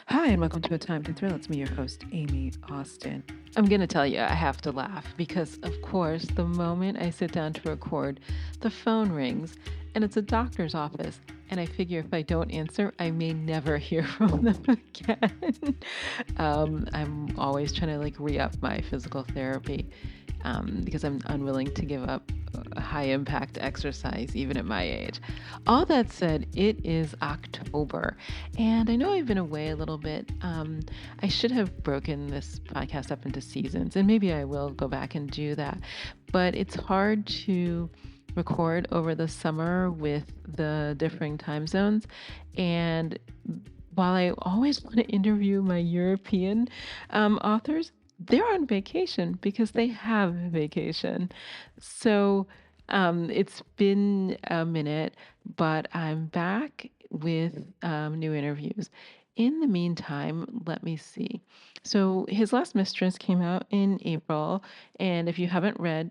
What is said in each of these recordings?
Hi, and welcome to A Time to Thrill. It's me, your host, Amy Austin. I'm going to tell you, I have to laugh because, of course, the moment I sit down to record, the phone rings and it's a doctor's office. And I figure if I don't answer, I may never hear from them again. I'm always trying to re up my physical therapy because I'm unwilling to give up high impact exercise, even at my age. All that said, it is October, and I know I've been away a little bit. I should have broken this podcast up into seasons, and maybe I will go back and do that. But it's hard to record over the summer with the differing time zones. And while I always want to interview my European authors, they're on vacation because they have vacation. So it's been a minute, but I'm back with new interviews. In the meantime, let me see. So his last mistress came out in April, and if you haven't read,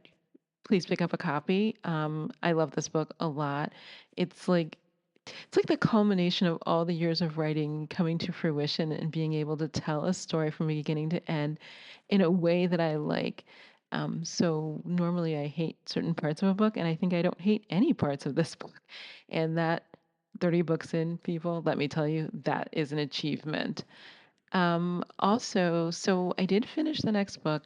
please pick up a copy. I love this book a lot. It's like it's like the culmination of all the years of writing coming to fruition and being able to tell a story from beginning to end in a way that I like. So normally I hate certain parts of a book, and I think I don't hate any parts of this book. And that 30 books in, people, let me tell you, that is an achievement. Also, so I did finish the next book.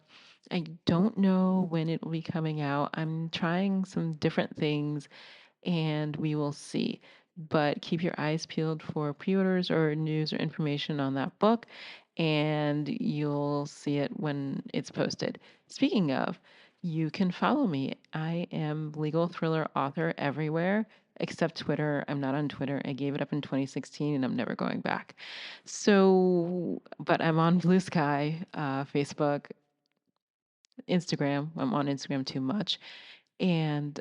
I don't know when it will be coming out. I'm trying some different things and we will see. But keep your eyes peeled for pre orders or news or information on that book, and you'll see it when it's posted. Speaking of, you can follow me. I am legal thriller author everywhere except Twitter. I'm not on Twitter. I gave it up in 2016 and I'm never going back. So, but I'm on Blue Sky, Facebook, Instagram. I'm on Instagram too much. And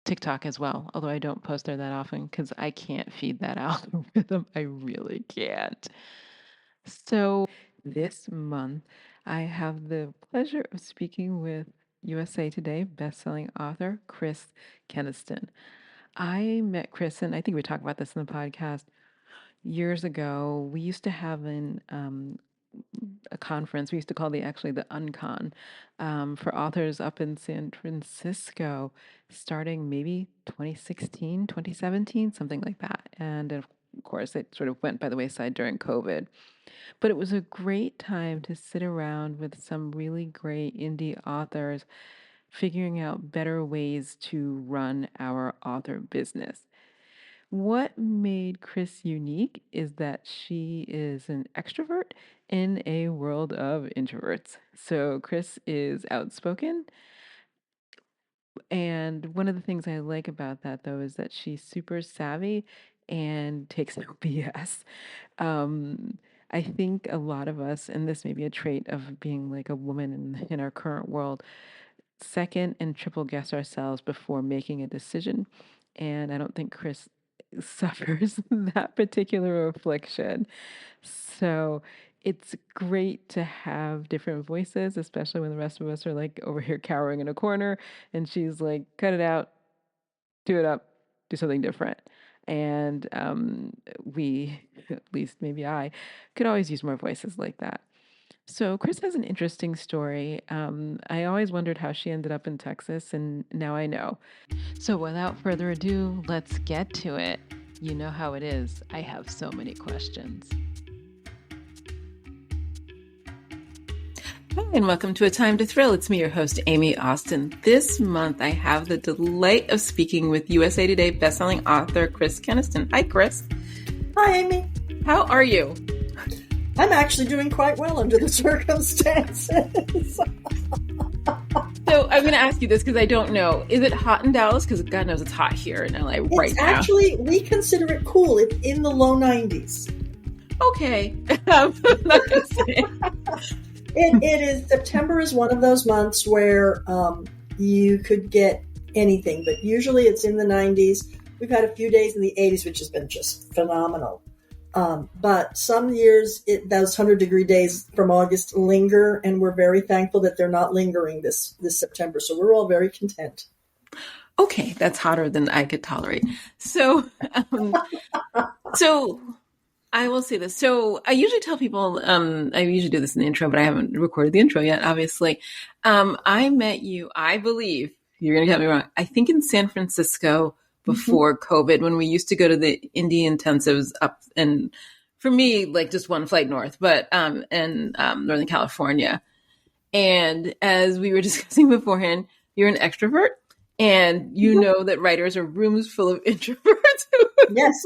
TikTok as well, although I don't post there that often because I can't feed that algorithm. I really can't. So this month, I have the pleasure of speaking with USA Today bestselling author Chris Keniston. I met Chris, and I think we talked about this in the podcast years ago. We used to have a conference. We used to call the Uncon for authors up in San Francisco, starting maybe 2016, 2017, something like that. And of course, it sort of went by the wayside during COVID. But it was a great time to sit around with some really great indie authors, figuring out better ways to run our author business. What made Chris unique is that she is an extrovert in a world of introverts. So Chris is outspoken. And one of the things I like about that, though, is that she's super savvy and takes no BS. Um, I think a lot of us, and this may be a trait of being like a woman in our current world, second and triple guess ourselves before making a decision. And I don't think Chris suffers that particular affliction. So it's great to have different voices, especially when the rest of us are like over here cowering in a corner. And she's like, cut it out, do it up, do something different. And we, at least maybe I, could always use more voices like that. So Chris has an interesting story. I always wondered how she ended up in Texas, and now I know. So without further ado, let's get to it. You know how it is. I have so many questions. Hi, and welcome to A Time to Thrill. It's me, your host, Amy Austin. This month, I have the delight of speaking with USA Today bestselling author Chris Keniston. Hi, Chris. Hi, Amy. How are you? I'm actually doing quite well under the circumstances. So I'm going to ask you this because I don't know. Is it hot in Dallas? Because God knows it's hot here in LA right now. Actually, we consider it cool. It's in the low 90s. Okay. I'm not going to say It is. September is one of those months where you could get anything, but usually it's in the 90s. We've had a few days in the 80s, which has been just phenomenal. But some years, those 100-degree days from August linger, and we're very thankful that they're not lingering this September. So we're all very content. Okay, that's hotter than I could tolerate. So, so I will say this. So I usually tell people, I usually do this in the intro, but I haven't recorded the intro yet, obviously. I met you, I believe, you're going to get me wrong, I think in San Francisco before COVID, when we used to go to the indie intensives up, and for me, like just one flight north, but in Northern California. And as we were discussing beforehand, you're an extrovert. And you know that writers are rooms full of introverts Yes.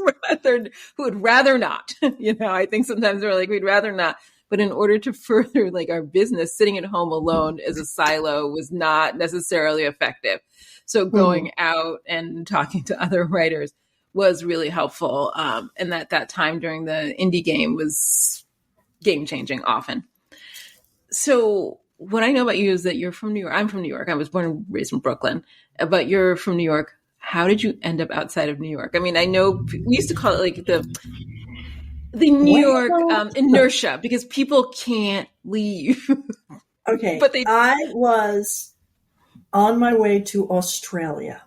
who would rather not. I think sometimes we're like, we'd rather not. But in order to further like our business, sitting at home alone as a silo was not necessarily effective. So going out and talking to other writers was really helpful. And that time during the indie game was game changing often. So what I know about you is that you're from New York. I'm from New York. I was born and raised in Brooklyn, but you're from New York. How did you end up outside of New York? I mean, I know we used to call it like the New York inertia, because people can't leave. Okay. But I was on my way to Australia.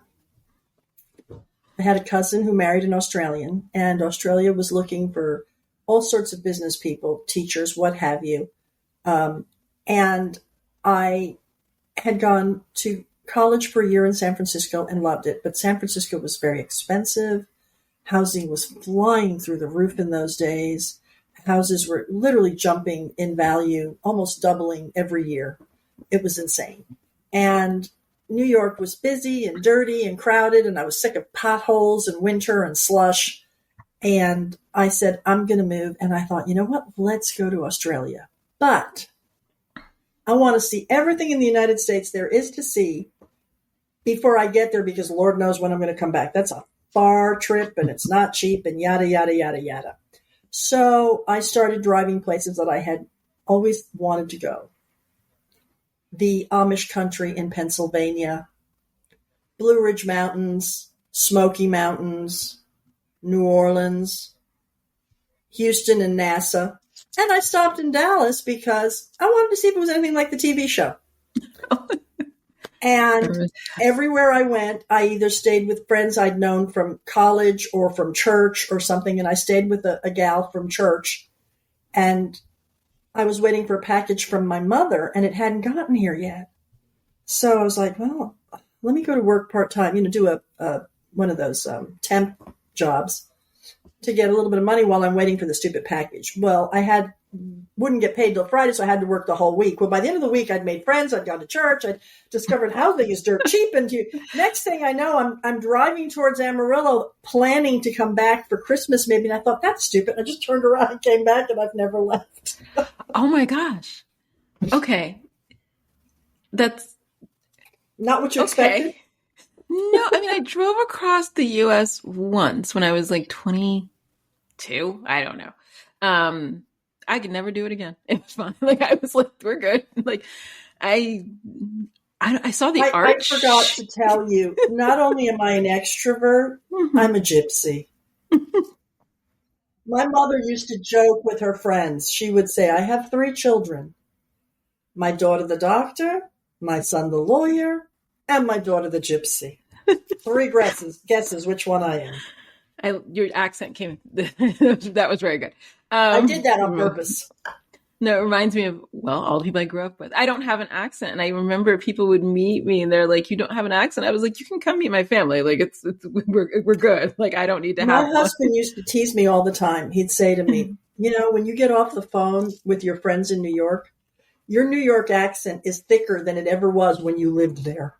I had a cousin who married an Australian, and Australia was looking for all sorts of business people, teachers, what have you. And I had gone to college for a year in San Francisco and loved it, but San Francisco was very expensive. Housing was flying through the roof in those days. Houses were literally jumping in value, almost doubling every year. It was insane. And New York was busy and dirty and crowded, and I was sick of potholes and winter and slush. And I said, I'm going to move. And I thought, you know what? Let's go to Australia. But I want to see everything in the United States there is to see before I get there, because Lord knows when I'm going to come back. That's a far trip, and it's not cheap, and yada, yada, yada, yada. So I started driving places that I had always wanted to go. The Amish country in Pennsylvania, Blue Ridge Mountains, Smoky Mountains, New Orleans, Houston and NASA. And I stopped in Dallas because I wanted to see if it was anything like the TV show. And everywhere I went, I either stayed with friends I'd known from college or from church or something. And I stayed with a gal from church. And I was waiting for a package from my mother, and it hadn't gotten here yet. So I was like, well, let me go to work part-time, do one of those temp jobs to get a little bit of money while I'm waiting for the stupid package. Well, I wouldn't get paid till Friday, so I had to work the whole week. Well, by the end of the week, I'd made friends. I'd gone to church. I'd discovered housing is dirt cheap. And next thing I know, I'm driving towards Amarillo, planning to come back for Christmas maybe. And I thought, that's stupid. I just turned around and came back, and I've never left. Oh, my gosh. Okay. That's not what you expected. No, I mean, I drove across the U.S. once when I was like 22. I don't know. I could never do it again. It was fun. Like, I was like, we're good. Like, I saw the art. I forgot to tell you, not only am I an extrovert, I'm a gypsy. My mother used to joke with her friends. She would say, I have 3 children. My daughter, the doctor, my son, the lawyer, and my daughter, the gypsy. 3 guesses which one I am. Your accent came, that was very good. I did that on purpose. No, it reminds me of, all the people I grew up with. I don't have an accent. And I remember people would meet me and they're like, you don't have an accent. I was like, you can come meet my family. Like, we're good. Like, I don't need to have one. My husband used to tease me all the time. He'd say to me, when you get off the phone with your friends in New York, your New York accent is thicker than it ever was when you lived there.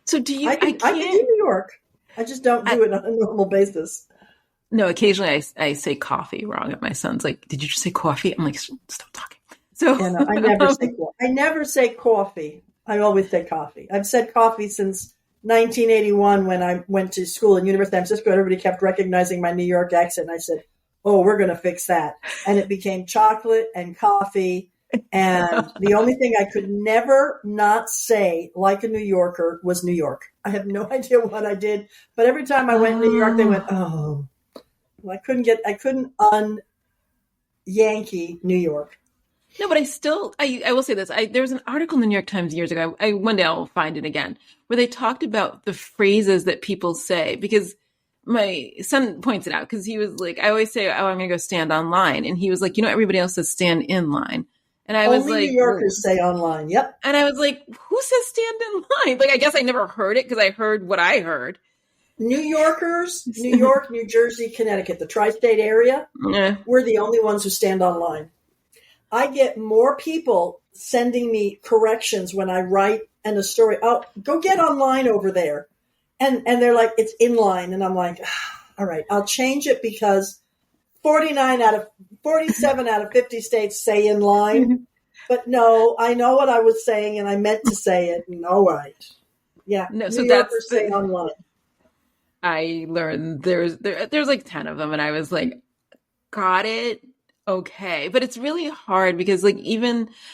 So do you, I can do New York. I just don't do it on a normal basis. No, occasionally I say coffee wrong. And my son's like, did you just say coffee? I'm like, stop talking. So I never say coffee. I always say coffee. I've said coffee since 1981 when I went to school in University of San Francisco. Everybody kept recognizing my New York accent. And I said, oh, we're going to fix that. And it became chocolate and coffee. And the only thing I could never not say like a New Yorker was New York. I have no idea what I did. But every time I went to New York, they went, oh. Well, I couldn't un-Yankee New York. No, but I will say this. There was an article in the New York Times years ago. One day I'll find it again, where they talked about the phrases that people say, because my son points it out because he was like, I always say, oh, I'm going to go stand online. And he was like, everybody else says stand in line. And I was Only like, New Yorkers say online. Yep. and I was like, who says stand in line? Like, I guess I never heard it because I heard what I heard. New Yorkers, New York, New Jersey, Connecticut, the tri-state area, we're the only ones who stand online. I get more people sending me corrections when I write in a story. Oh, go get online over there. And they're like, it's in line. And I'm like, all right, I'll change it because 47 out of 50 states say in line. But no, I know what I was saying and I meant to say it. And all right. Yeah. No, New so Yorkers say online. I learned there's like 10 of them, and I was like, got it. Okay. But it's really hard because like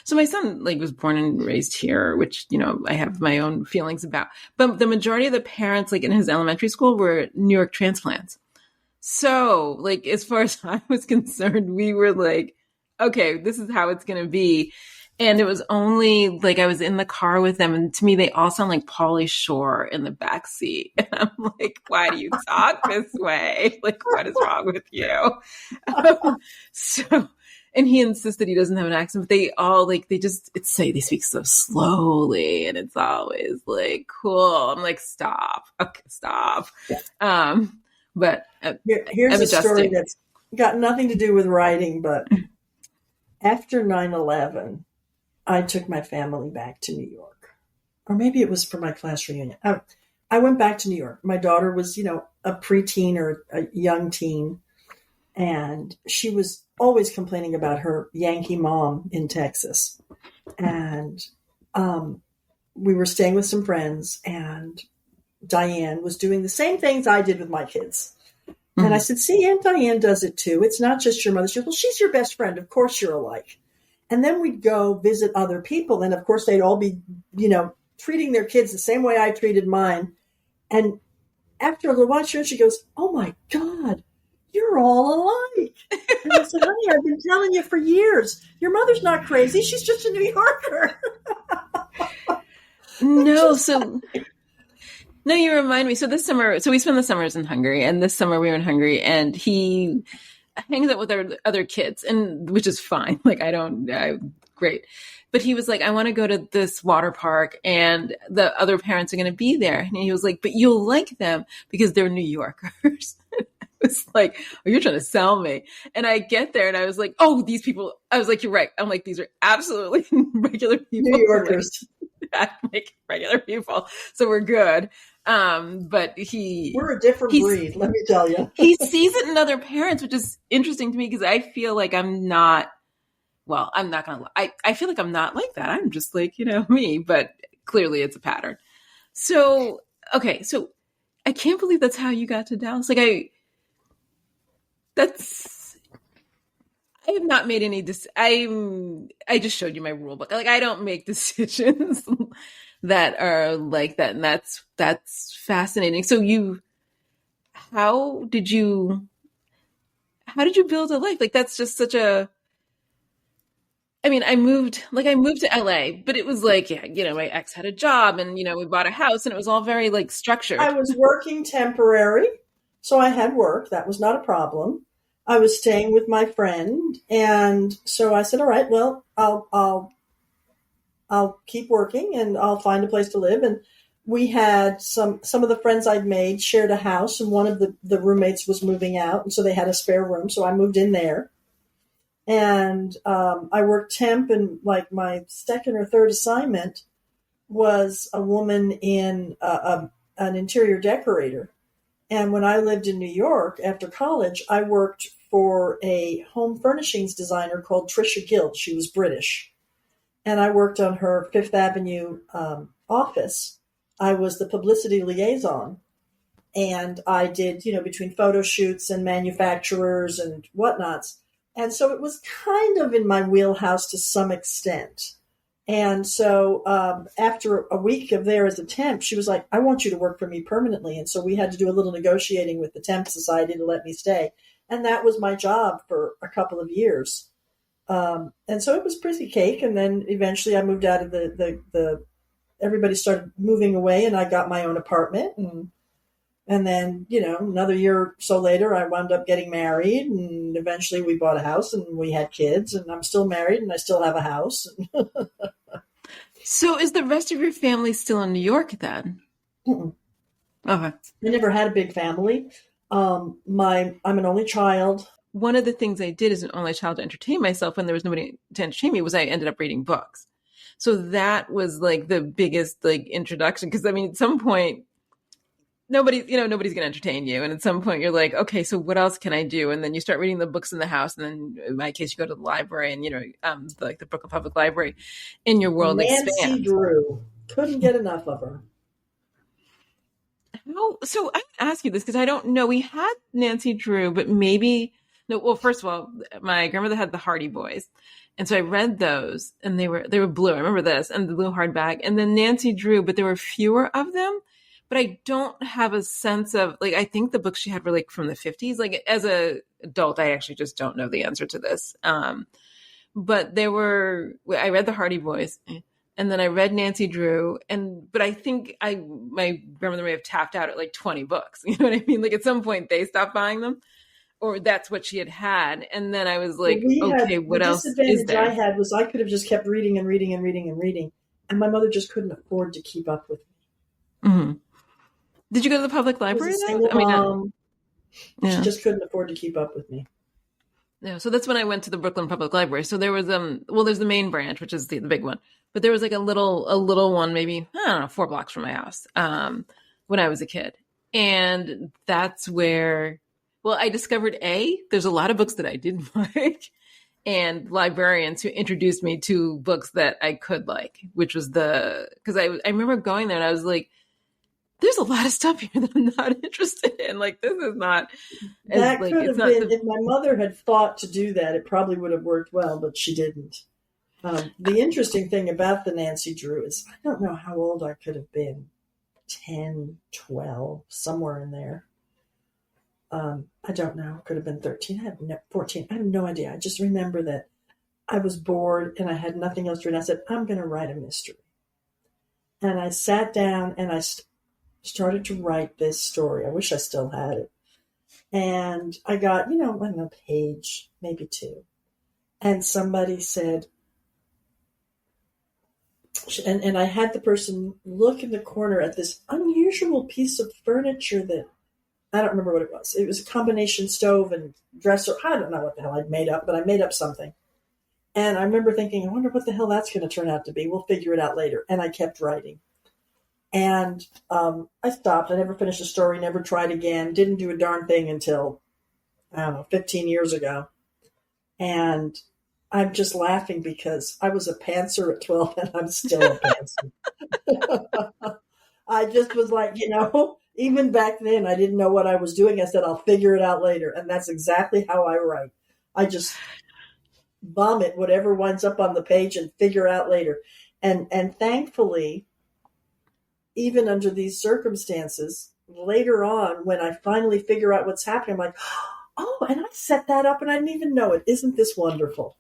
so my son like was born and raised here, which, I have my own feelings about, but the majority of the parents like in his elementary school were New York transplants. So like, as far as I was concerned, we were like, okay, this is how it's going to be. And it was only like I was in the car with them, and to me, they all sound like Pauly Shore in the back seat. And I'm like, why do you talk this way? Like, what is wrong with you? So, and he insists that he doesn't have an accent, but they all like, they speak so slowly, and it's always like, cool. I'm like, stop. Okay, stop. Yeah. But here's a story that's got nothing to do with writing, but after 9/11, I took my family back to New York, or maybe it was for my class reunion. I went back to New York. My daughter was, a preteen or a young teen, and she was always complaining about her Yankee mom in Texas. And we were staying with some friends, and Diane was doing the same things I did with my kids. Mm-hmm. And I said, see, Aunt Diane does it too. It's not just your mother. She goes, well, she's your best friend. Of course you're alike. And then we'd go visit other people. And of course, they'd all be, treating their kids the same way I treated mine. And after a little while, she goes, oh my God, you're all alike. And I said, honey, I've been telling you for years. Your mother's not crazy. She's just a New Yorker. No, you remind me. So this summer, we spend the summers in Hungary, and this summer we were in Hungary, and he hangs out with our other kids, and which is fine. Like, great. But he was like, I want to go to this water park, and the other parents are going to be there. And he was like, but you'll like them because they're New Yorkers. It's like, oh, you're trying to sell me. And I get there and I was like, oh, these people, I was like, you're right. I'm like, these are absolutely regular people. New Yorkers. Like regular people. So we're good. But we're a different breed, let me tell you. He sees it in other parents, which is interesting to me because I feel like I'm not going to, I feel like I'm not like that. I'm just like, me, but clearly it's a pattern. So, okay. So I can't believe that's how you got to Dallas. Like I have not made any, I just showed you my rule book. Like I don't make decisions that are like that. And that's fascinating. So how did you build a life? Like, that's just such a, I moved to LA, but it was like, my ex had a job and, we bought a house and it was all very like structured. I was working temporary. So I had work. That was not a problem. I was staying with my friend. And so I said, all right, well, I'll keep working and I'll find a place to live. And we had some of the friends I'd made shared a house, and one of the roommates was moving out. And so they had a spare room. So I moved in there. And I worked temp, and like my second or third assignment was a woman in an interior decorator. And when I lived in New York after college, I worked for a home furnishings designer called Trisha Gill. She was British. And I worked on her Fifth Avenue office. I was the publicity liaison. And I did, between photo shoots and manufacturers and whatnots. And so it was kind of in my wheelhouse to some extent. And so after a week of there as a temp, she was like, I want you to work for me permanently. And so we had to do a little negotiating with the temp society to let me stay. And that was my job for a couple of years. And so it was pretty cake. And then eventually I moved out of everybody started moving away, and I got my own apartment. And And then, another year or so later, I wound up getting married, and eventually we bought a house and we had kids, and I'm still married and I still have a house. So is the rest of your family still in New York then? I Okay. never had a big family. I'm an only child. One of the things I did as an only child to entertain myself when there was nobody to entertain me was I ended up reading books. So that was like the biggest like introduction. Cause I mean, at some point, nobody's going to entertain you. And at some point you're like, okay, so what else can I do? And then you start reading the books in the house. And then in my case, you go to the library and, like the Brooklyn Public Library, and your world Nancy expands. Drew. Couldn't get enough of her. So I would ask you this because I don't know. We had Nancy Drew, but maybe no. Well, first of all, my grandmother had the Hardy Boys, and so I read those, and they were blue. I remember this, and the blue hardback, and then Nancy Drew, but there were fewer of them. But I don't have a sense of like. I think the books she had were like from the 50s. Like as a adult, I actually just don't know the answer to this. But there were. I read the Hardy Boys, and then I read Nancy Drew, but I think my grandmother may have tapped out at like 20 books. You know what I mean? Like at some point they stopped buying them, or that's what she had. And then I was Well, like, okay, the what else is disadvantage I there? had was I could have just kept reading and reading and reading and reading, and my mother just couldn't afford to keep up with me. Mm-hmm. Did you go to the public I was a library though? single I mean, mom. She yeah. just couldn't afford to keep up with me. Yeah, so that's when I went to the Brooklyn Public Library. So there was there's the main branch, which is the big one, but there was like a little one, maybe I don't know, 4 blocks from my house, when I was a kid, and that's where, well, I discovered there's a lot of books that I didn't like, and librarians who introduced me to books that I could like, which was because I remember going there and I was like, there's a lot of stuff here that I'm not interested in. Like this is not as That like could it's have not been, the. if my mother had thought to do that, it probably would have worked well, but she didn't. The interesting thing about the Nancy Drew is I don't know how old I could have been, 10, 12, somewhere in there. I don't know. Could have been 13. I have 14. I have no idea. I just remember that I was bored and I had nothing else to read. I said, I'm going to write a mystery. And I sat down and I started to write this story. I wish I still had it. And I got, I don't know, page, maybe 2. And somebody said, and I had the person look in the corner at this unusual piece of furniture that I don't remember what it was. It was a combination stove and dresser. I don't know what the hell I'd made up, but I made up something. And I remember thinking, I wonder what the hell that's going to turn out to be. We'll figure it out later. And I kept writing. And I stopped. I never finished the story, never tried again, didn't do a darn thing until, I don't know, 15 years ago. And I'm just laughing because I was a pantser at 12 and I'm still a pantser. I just was like, even back then I didn't know what I was doing. I said, I'll figure it out later. And that's exactly how I write. I just vomit whatever winds up on the page and figure out later. And thankfully, even under these circumstances, later on, when I finally figure out what's happening, I'm like, oh, and I set that up and I didn't even know it. Isn't this wonderful?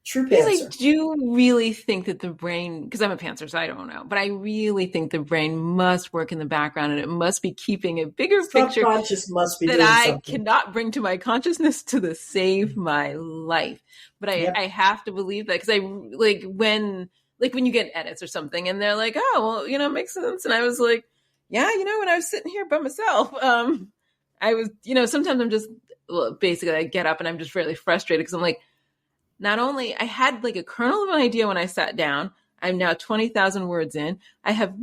True Because I pantser. do really think that the brain, because I'm a pantser, so I don't know, but I really think the brain must work in the background and it must be keeping a bigger picture Subconscious must be that doing I something. cannot bring to my consciousness to save my life. But Yep. I have to believe that because I like when you get edits or something and they're like, oh, well, it makes sense. And I was like, yeah, when I was sitting here by myself, I was, sometimes I'm just, well, basically I get up and I'm just really frustrated because I'm like, not only I had like a kernel of an idea when I sat down, I'm now 20,000 words in. I have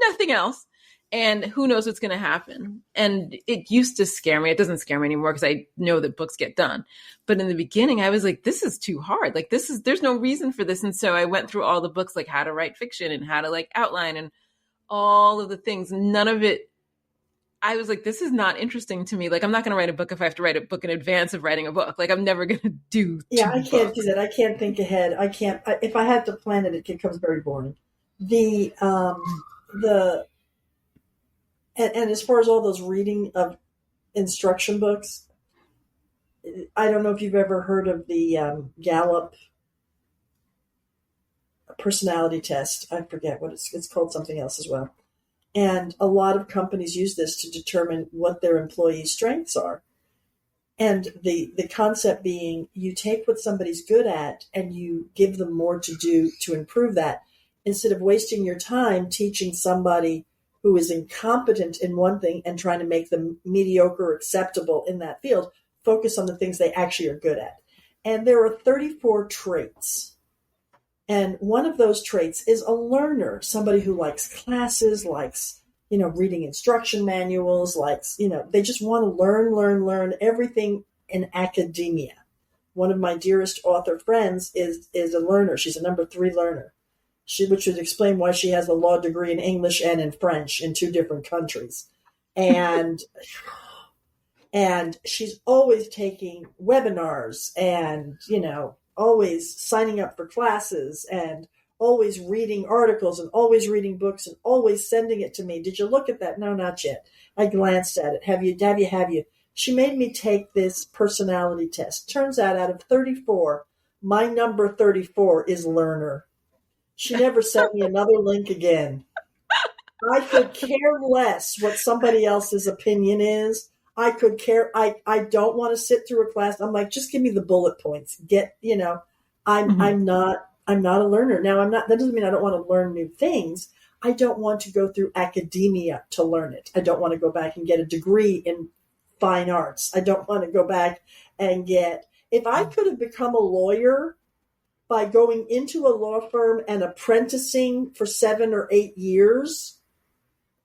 nothing else. And who knows what's going to happen. And it used to scare me. It doesn't scare me anymore because I know that books get done. But in the beginning, I was like, this is too hard. Like there's no reason for this. And so I went through all the books, like how to write fiction and how to like outline and all of the things. None of it. I was like, this is not interesting to me. Like, I'm not going to write a book if I have to write a book in advance of writing a book. Like, I'm never going to do Yeah, 2 I can't do books. that. I can't think ahead. If I had to plan it, it becomes very boring. The, the, and as far as all those reading of instruction books, I don't know if you've ever heard of the Gallup personality test. I forget what it's called, something else as well. And a lot of companies use this to determine what their employees' strengths are. And the concept being you take what somebody's good at and you give them more to do to improve that, instead of wasting your time teaching somebody who is incompetent in one thing and trying to make them mediocre or acceptable in that field. Focus on the things they actually are good at. And there are 34 traits. And one of those traits is a learner, somebody who likes classes, likes, reading instruction manuals, likes, they just want to learn everything in academia. One of my dearest author friends is a learner. She's a number 3 learner, which would explain why she has a law degree in English and in French in 2 different countries. And she's always taking webinars and, always signing up for classes and always reading articles and always reading books and always sending it to me. Did you look at that? No, not yet. I glanced at it. Have you? She made me take this personality test. Turns out of 34, my number 34 is learner. She never sent me another link again. I could care less what somebody else's opinion is. I could care. I don't want to sit through a class. I'm like, just give me the bullet points. I'm not a learner. Now that doesn't mean I don't want to learn new things. I don't want to go through academia to learn it. I don't want to go back and get a degree in fine arts. I don't want to go back and if I could have become a lawyer by going into a law firm and apprenticing for 7 or 8 years,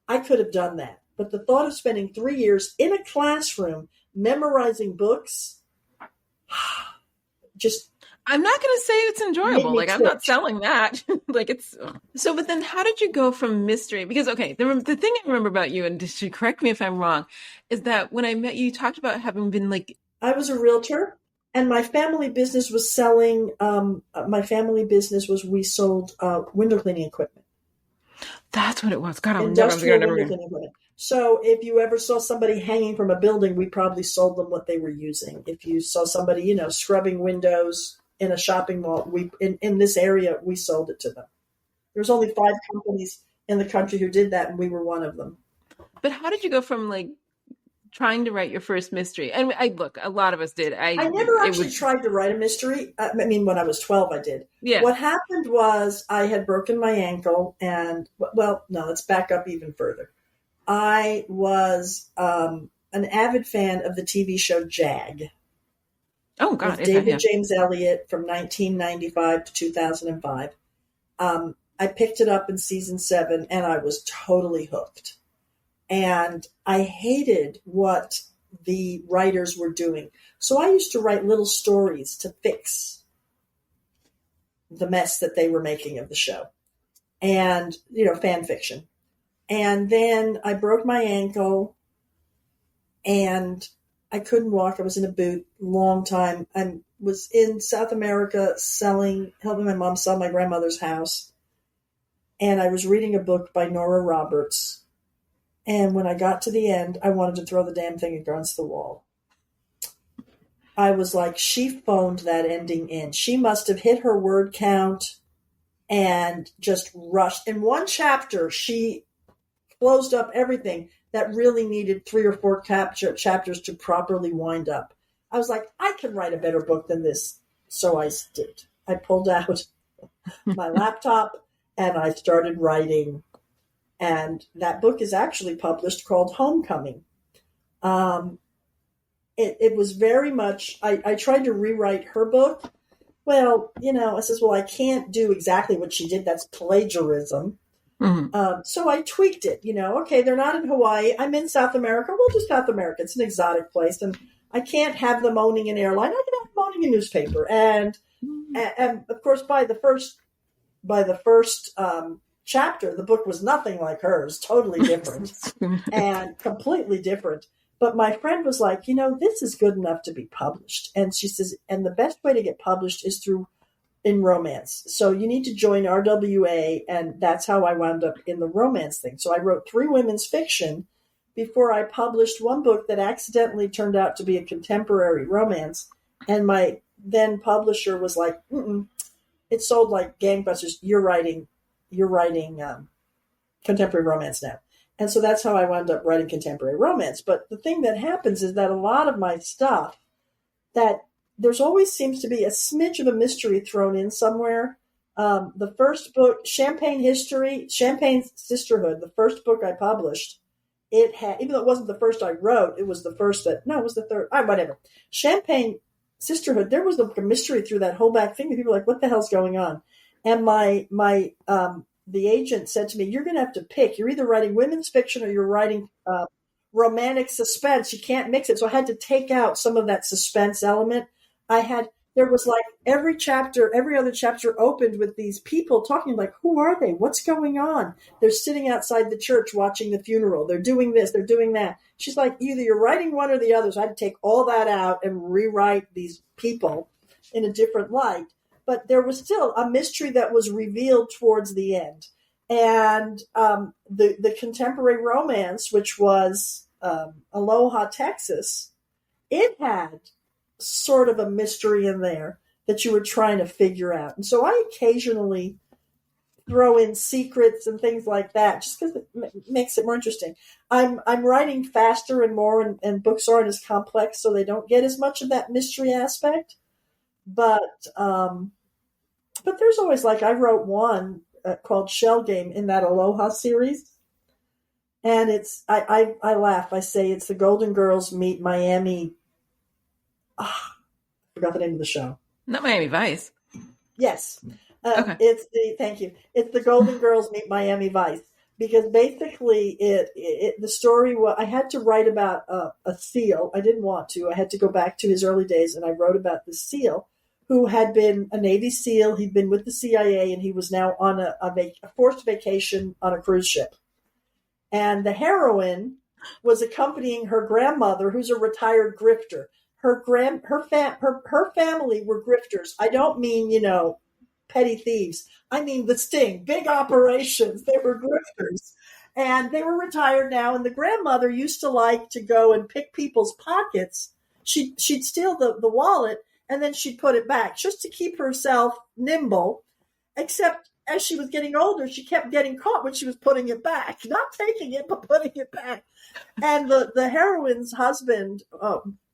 I could have done that. But the thought of spending 3 years in a classroom memorizing books, just I'm not going to say it's enjoyable. Like, I'm not selling that. Like, it's so. But then, how did you go from mystery? Because the thing I remember about you, and just correct me if I'm wrong, is that when I met you, you talked about having been like, I was a realtor, and my family business was selling. We sold window cleaning equipment. That's what it was. God, industrial window cleaning equipment. So if you ever saw somebody hanging from a building, we probably sold them what they were using. If you saw somebody, scrubbing windows in a shopping mall, in this area, we sold it to them. There's only 5 companies in the country who did that, and we were one of them. But how did you go from like trying to write your first mystery? And a lot of us did. I never actually tried to write a mystery. I mean, when I was 12, I did. Yeah. What happened was I had broken my ankle, and let's back up even further. I was an avid fan of the TV show Jag. Oh, God. With David James Elliott from 1995 to 2005. I picked it up in season 7, and I was totally hooked. And I hated what the writers were doing. So I used to write little stories to fix the mess that they were making of the show. And, fan fiction. And then I broke my ankle and I couldn't walk. I was in a boot a long time. I was in South America helping my mom sell my grandmother's house. And I was reading a book by Nora Roberts. And when I got to the end, I wanted to throw the damn thing against the wall. I was like, she phoned that ending in. She must have hit her word count and just rushed. In one chapter, she closed up everything that really needed 3 or 4 chapters to properly wind up. I was like, I can write a better book than this. So I did. I pulled out my laptop and I started writing. And that book is actually published, called Homecoming. It was very much, I tried to rewrite her book. Well, I says, I can't do exactly what she did. That's plagiarism. Mm-hmm. So I tweaked it, okay, they're not in Hawaii. I'm in South America. We'll do South America. It's an exotic place. And I can't have them owning an airline. I can have them owning a newspaper. And of course, by the first chapter, the book was nothing like hers, totally different and completely different. But my friend was like, this is good enough to be published. And she says, and the best way to get published is in romance. So you need to join RWA. And that's how I wound up in the romance thing. So I wrote 3 women's fiction before I published one book that accidentally turned out to be a contemporary romance. And my then publisher was like, it sold like gangbusters. You're writing contemporary romance now. And so that's how I wound up writing contemporary romance. But the thing that happens is that a lot of my stuff, that there's always seems to be a smidge of a mystery thrown in somewhere. The first book, Champagne Sisterhood, the first book I published, it had, even though it wasn't the first I wrote, it was the first that, no, it was the third, whatever. Champagne Sisterhood, there was a mystery through that whole back thing that people were like, what the hell's going on? And the agent said to me, you're going to have to pick. You're either writing women's fiction or you're writing romantic suspense. You can't mix it. So I had to take out some of that suspense element. There was like every other chapter opened with these people talking like, who are they? What's going on? They're sitting outside the church watching the funeral. They're doing this, they're doing that. She's like, either you're writing one or the other. So I had to take all that out and rewrite these people in a different light. But there was still a mystery that was revealed towards the end. And the contemporary romance, which was Aloha, Texas, it had sort of a mystery in there that you were trying to figure out. And so I occasionally throw in secrets and things like that just because it makes it more interesting. I'm writing faster and more, and books aren't as complex, so they don't get as much of that mystery aspect. But there's always, like, I wrote one called Shell Game in that Aloha series. And I laugh. I say it's the Golden Girls meet Miami. I forgot the name of the show. Not Miami Vice. Yes. Okay. Thank you. It's the Golden Girls meet Miami Vice, because basically the story was, I had to write about a SEAL. I didn't want to. I had to go back to his early days, and I wrote about the SEAL who had been a Navy SEAL. He'd been with the CIA, and he was now on a forced vacation on a cruise ship. And the heroine was accompanying her grandmother, who's a retired grifter. Her family were grifters. I don't mean, petty thieves. I mean the sting, big operations. They were grifters. And they were retired now. And the grandmother used to like to go and pick people's pockets. She'd steal the wallet, and then she'd put it back just to keep herself nimble. Except as she was getting older, she kept getting caught when she was putting it back. Not taking it, but putting it back. And the heroine's husband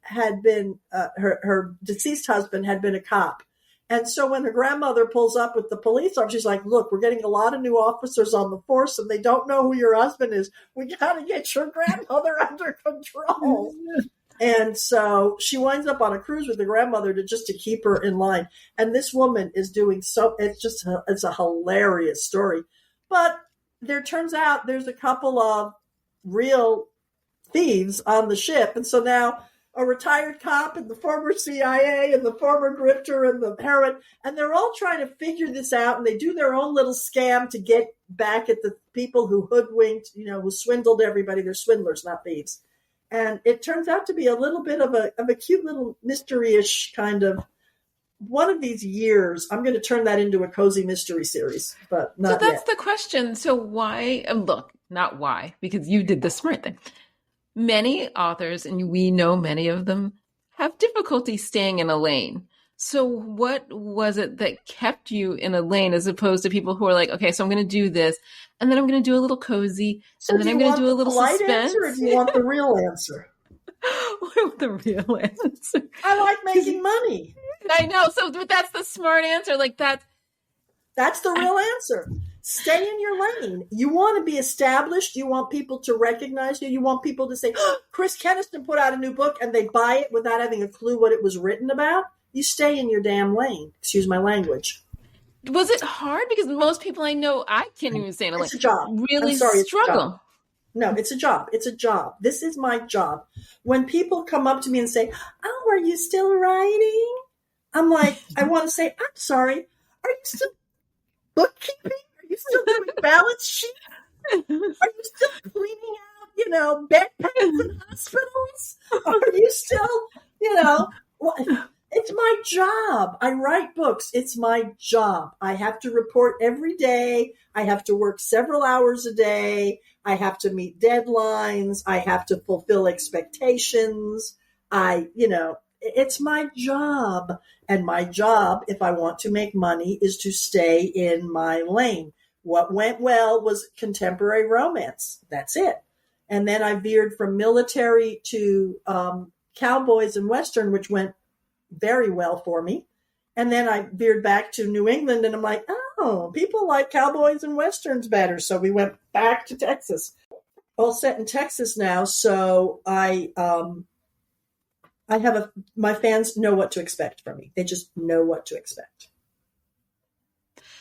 had been, her deceased husband had been a cop. And so when her grandmother pulls up with the police officer, she's like, look, we're getting a lot of new officers on the force, and they don't know who your husband is. We got to get your grandmother under control. And so she winds up on a cruise with the grandmother to keep her in line. And this woman is doing it's a hilarious story. But there turns out there's a couple of real thieves on the ship. And so now a retired cop and the former CIA and the former grifter and the heroine, and they're all trying to figure this out, and they do their own little scam to get back at the people who hoodwinked, who swindled everybody. They're swindlers, not thieves. And it turns out to be a little bit of a cute little mystery-ish kind of, one of these years, I'm going to turn that into a cozy mystery series, but not yet. So that's the question. So why, look, not why, because you did the smart thing. Many authors, and we know many of them, have difficulty staying in a lane. So what was it that kept you in a lane, as opposed to people who are like, okay, so I'm going to do this, and then I'm going to do a little cozy, and then I'm going to do a little suspense? Answer, or do you want the real answer? What the real answer? I like making money. I know. So that's the smart answer. Like that's the real answer. Stay in your lane. You want to be established. You want people to recognize you. You want people to say, oh, Chris Keniston put out a new book, and they buy it without having a clue what it was written about. You stay in your damn lane. Excuse my language. Was it hard? Because most people I know, I can't even say it. It's a job. Really struggle. No, it's a job. It's a job. This is my job. When people come up to me and say, oh, are you still writing? I'm like, I want to say, I'm sorry. Are you still bookkeeping? Are you still doing balance sheets? Are you still cleaning out, bed pads in hospitals? Are you still, it's my job. I write books. It's my job. I have to report every day. I have to work several hours a day. I have to meet deadlines. I have to fulfill expectations. It's my job. And my job, if I want to make money, is to stay in my lane. What went well was contemporary romance. That's it. And then I veered from military to cowboys and Western, which went very well for me. And then I veered back to New England, and I'm like, oh, people like cowboys and Westerns better. So we went back to Texas. All set in Texas now. So my fans know what to expect from me. They just know what to expect.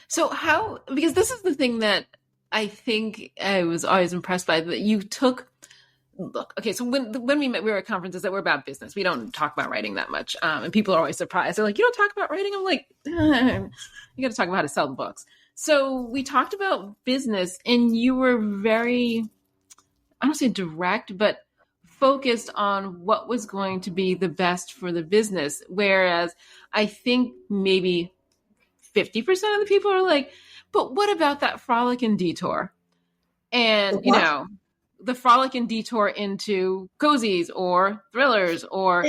So because this is the thing that I think I was always impressed by, that you took. Look, okay, so when we met, we were at conferences that were about business. We don't talk about writing that much. And people are always surprised. They're like, you don't talk about writing? I'm like, you got to talk about how to sell the books. So we talked about business, and you were very, I don't say direct, but focused on what was going to be the best for the business. Whereas I think maybe 50% of the people are like, but what about that frolic and detour? And, the frolic and detour into cozies or thrillers or...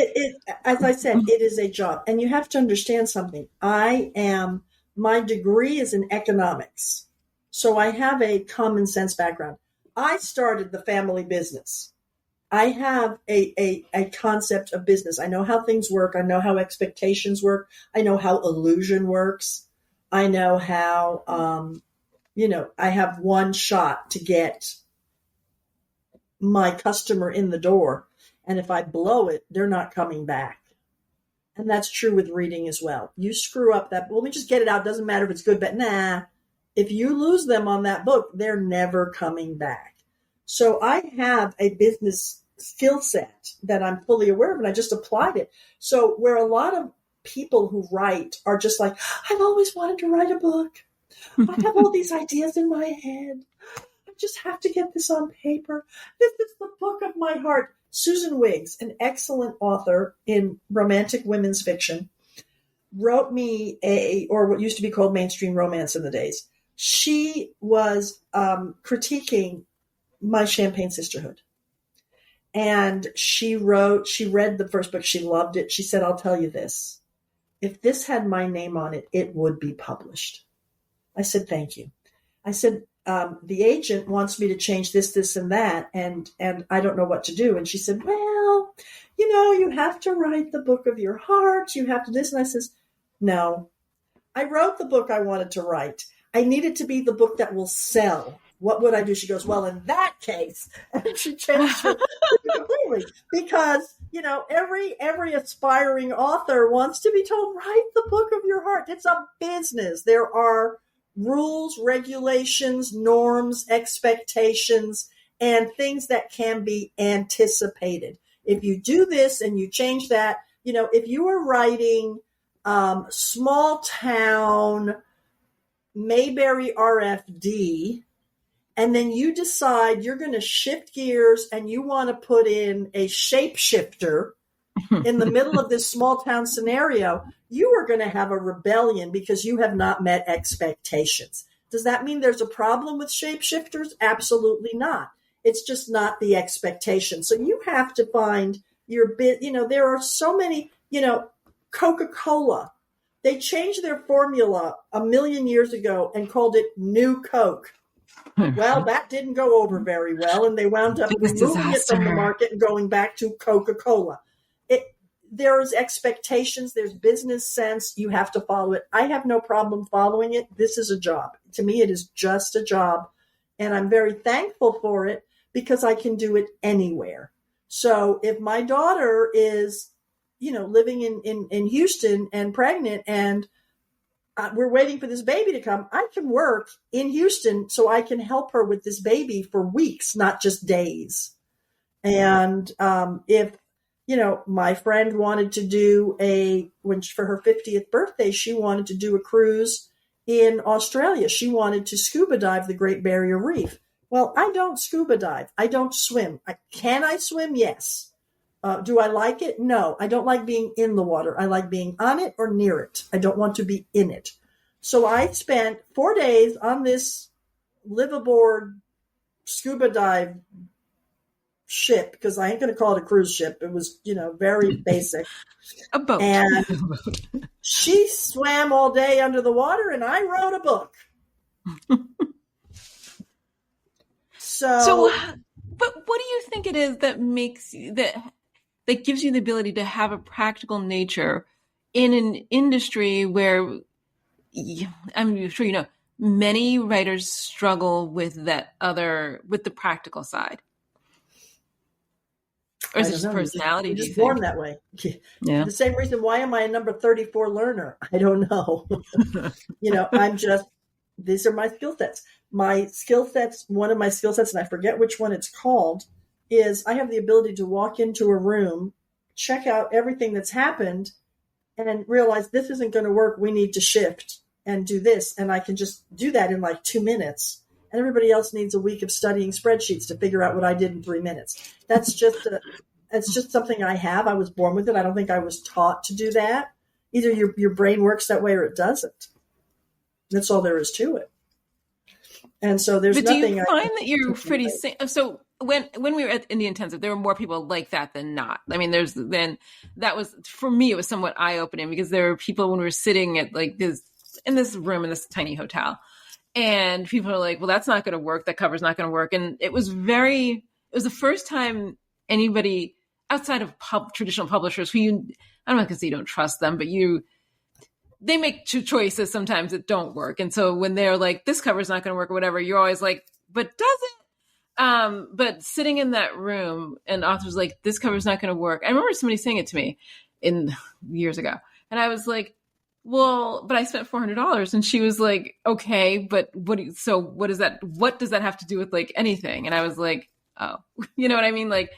As I said, it is a job. And you have to understand something. My degree is in economics. So I have a common sense background. I started the family business. I have a concept of business. I know how things work. I know how expectations work. I know how illusion works. I know how, I have one shot to get my customer in the door. And if I blow it, they're not coming back. And that's true with reading as well. You screw up that, let me just get it out. Doesn't matter if it's good, but if you lose them on that book, they're never coming back. So I have a business skill set that I'm fully aware of, and I just applied it. So where a lot of people who write are just like, I've always wanted to write a book. I have all these ideas in my head. I just have to get this on paper. This is the book of my heart. Susan Wiggs, an excellent author in romantic women's fiction, wrote me or what used to be called mainstream romance in the days. She was critiquing my Champagne Sisterhood. And she read the first book. She loved it. She said, I'll tell you this. If this had my name on it, it would be published. I said, thank you. I said, the agent wants me to change this, this, and that, and I don't know what to do. And she said, well, you have to write the book of your heart. You have to this. And I says, no, I wrote the book I wanted to write. I need it to be the book that will sell. What would I do? She goes, well, in that case, and she changed her completely because, every aspiring author wants to be told, write the book of your heart. It's a business. There are rules, regulations, norms, expectations, and things that can be anticipated. If you do this and you change that, if you were writing small town Mayberry RFD, and then you decide you're going to shift gears and you want to put in a shapeshifter in the middle of this small town scenario, you are going to have a rebellion because you have not met expectations. Does that mean there's a problem with shapeshifters? Absolutely not. It's just not the expectation. So you have to find your bit. There are so many, Coca-Cola. They changed their formula 1,000,000 years ago and called it New Coke. Well, that didn't go over very well, and they wound up removing it from the market and going back to Coca-Cola. There's expectations, there's business sense, you have to follow it. I have no problem following it. This is a job. To me, it is just a job, and I'm very thankful for it because I can do it anywhere. So if my daughter is, living in Houston and pregnant and we're waiting for this baby to come, I can work in Houston so I can help her with this baby for weeks, not just days. And if, my friend wanted to do for her 50th birthday, she wanted to do a cruise in Australia. She wanted to scuba dive the Great Barrier Reef. Well, I don't scuba dive. I don't swim. Can I swim? Yes. Do I like it? No, I don't like being in the water. I like being on it or near it. I don't want to be in it. So I spent 4 days on this live aboard scuba dive ship, because I ain't going to call it a cruise ship. It was, very basic. A boat. And she swam all day under the water and I wrote a book. So, So but what do you think it is that that gives you the ability to have a practical nature in an industry where I'm sure you know many writers struggle with with the practical side? Or is I it don't just know. personality, You're do you just born think? that way. Yeah. The same reason, why am I a number 34 learner? I don't know. I'm just, these are my skill sets. My skill sets, one of my skill sets, and I forget which one it's called, is I have the ability to walk into a room, check out everything that's happened, and realize this isn't going to work. We need to shift and do this. And I can just do that in like 2 minutes. And everybody else needs a week of studying spreadsheets to figure out what I did in 3 minutes. It's just something I have. I was born with it. I don't think I was taught to do that. Either your brain works that way or it doesn't. That's all there is to it. And so there's But do you nothing I find can that you're take pretty away. so when we were at the intensive, there were more people like that than not. I mean, that was for me. It was somewhat eye opening because there were people when we were sitting at like this in this room in this tiny hotel, and people are like, "Well, that's not going to work. That cover's not going to work." And it was the first time anybody outside of traditional publishers who I'm not going to say you don't trust them, but they make choices sometimes that don't work. And so when they're like, this cover's not going to work or whatever, you're always like, but does it? But sitting in that room and authors like, this cover's not going to work. I remember somebody saying it to me years ago. And I was like, well, but I spent $400. And she was like, okay, but what does that have to do with like anything? And I was like, oh, you know what I mean? Like,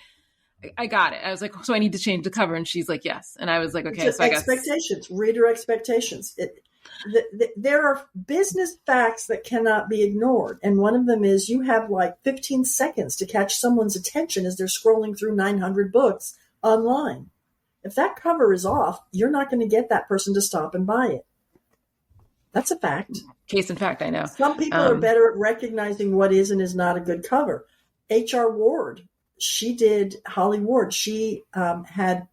I got it. I was like, so I need to change the cover. And she's like, yes. And I was like, okay, so I guess. Expectations, reader expectations. There are business facts that cannot be ignored. And one of them is you have like 15 seconds to catch someone's attention as they're scrolling through 900 books online. If that cover is off, you're not going to get that person to stop and buy it. That's a fact. Case in fact, I know. Some people are better at recognizing what is and is not a good cover. H.R. Ward, she did Holly Ward. She had,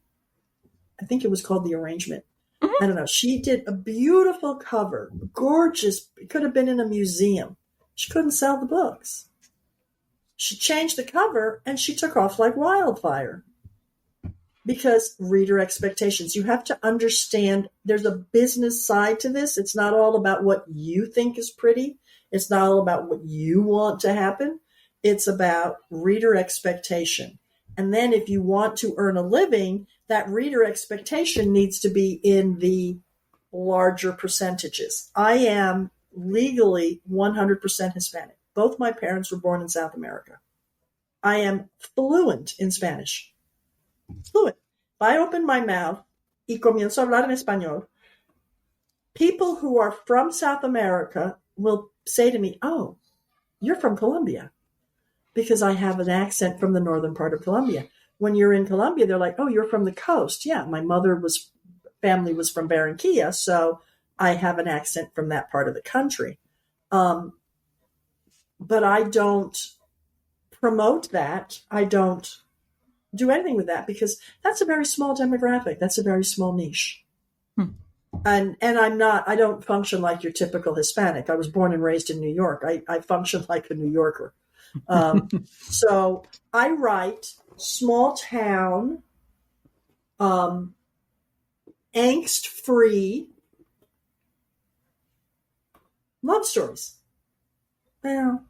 I think it was called The Arrangement. I don't know. She did a beautiful cover, gorgeous. It could have been in a museum. She couldn't sell the books. She changed the cover and she took off like wildfire. Because reader expectations, you have to understand there's a business side to this. It's not all about what you think is pretty. It's not all about what you want to happen. It's about reader expectation. And then if you want to earn a living, that reader expectation needs to be in the larger percentages. I am legally 100% Hispanic. Both my parents were born in South America. I am fluent in Spanish. Fluent. If I open my mouth y comienzo a hablar en español, people who are from South America will say to me, oh, you're from Colombia. Because I have an accent from the northern part of Colombia. When you're in Colombia, they're like, oh, you're from the coast. Yeah, my family was from Barranquilla, so I have an accent from that part of the country. But I don't promote that. I don't do anything with that because that's a very small demographic. That's a very small niche. And I don't function like your typical Hispanic. I was born and raised in New York. I function like a New Yorker. So I write small town, angst-free love stories. Well,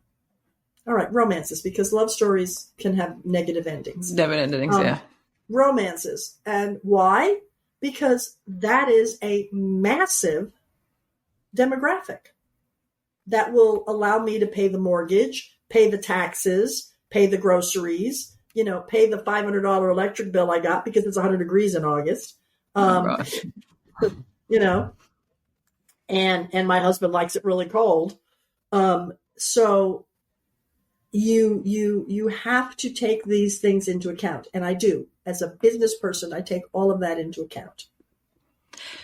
all right, romances, because love stories can have negative endings. Negative endings, yeah. Romances. And why? Because that is a massive demographic that will allow me to pay the mortgage, pay the taxes, pay the groceries, pay the $500 electric bill I got because it's 100 degrees in August. And my husband likes it really cold. So you have to take these things into account. And I do. As a business person, I take all of that into account.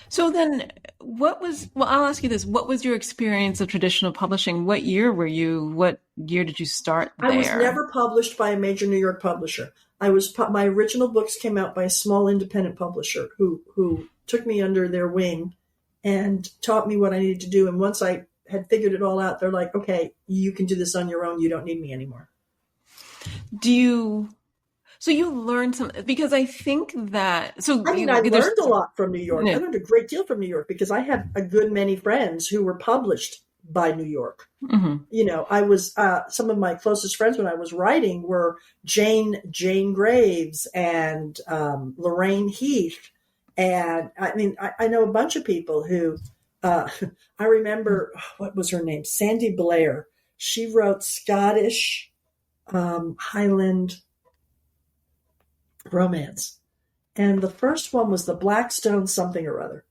So then I'll ask you this. What was your experience of traditional publishing? What year did you start there? I was never published by a major New York publisher. My original books came out by a small independent publisher who took me under their wing and taught me what I needed to do. And once I had figured it all out, they're like, okay, you can do this on your own. You don't need me anymore. Do you, so you learned something, because I think that, so I mean, you, I there's, learned a lot from New York. I yeah. learned a great deal from New York because I have a good many friends who were published by New York. Mm-hmm. You know, I was some of my closest friends when I was writing were Jane Graves and Lorraine Heath, and I mean, I know a bunch of people who I remember. What was her name? Sandy Blair. She wrote Scottish Highland romance, and the first one was the Blackstone something or other.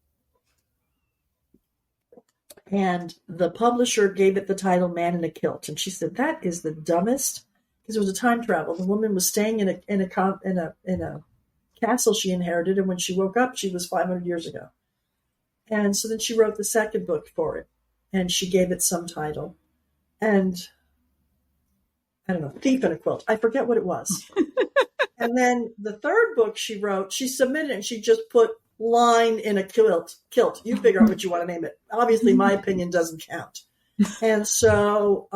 And the publisher gave it the title Man in a Kilt. And she said, that is the dumbest, because it was a time travel. The woman was staying in a castle she inherited. And when she woke up, she was 500 years ago. And so then she wrote the second book for it. And she gave it some title. And I don't know, Thief in a Quilt. I forget what it was. And then the third book she wrote, she submitted it and she just put line in a kilt. You figure out what you want to name it. Obviously, my opinion doesn't count. And so,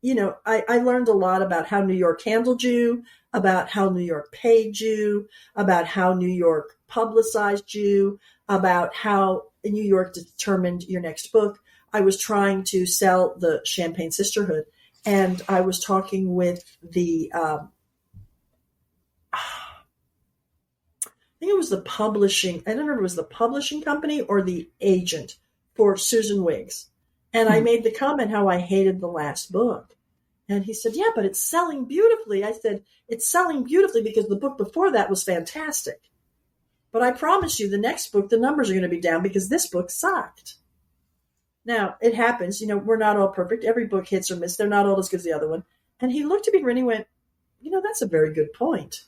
you know, I learned a lot about how New York handled you, about how New York paid you, about how New York publicized you, about how New York determined your next book. I was trying to sell the Champagne Sisterhood, and I was talking with the I think it was the publishing, I don't remember if it was the publishing company or the agent for Susan Wiggs. And I made the comment how I hated the last book. And he said, yeah, but it's selling beautifully. I said, it's selling beautifully because the book before that was fantastic. But I promise you the next book, the numbers are going to be down because this book sucked. Now, it happens. You know, we're not all perfect. Every book hits or misses. They're not all as good as the other one. And he looked at me and he went, you know, that's a very good point.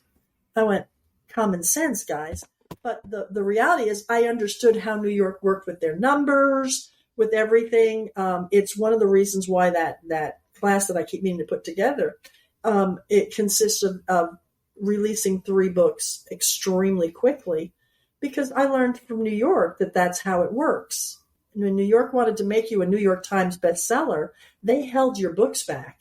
I went, common sense, guys. But the reality is I understood how New York worked with their numbers, with everything. It's one of the reasons why that class that I keep meaning to put together, it consists of releasing 3 books extremely quickly, because I learned from New York that that's how it works. When New York wanted to make you a New York Times bestseller, they held your books back.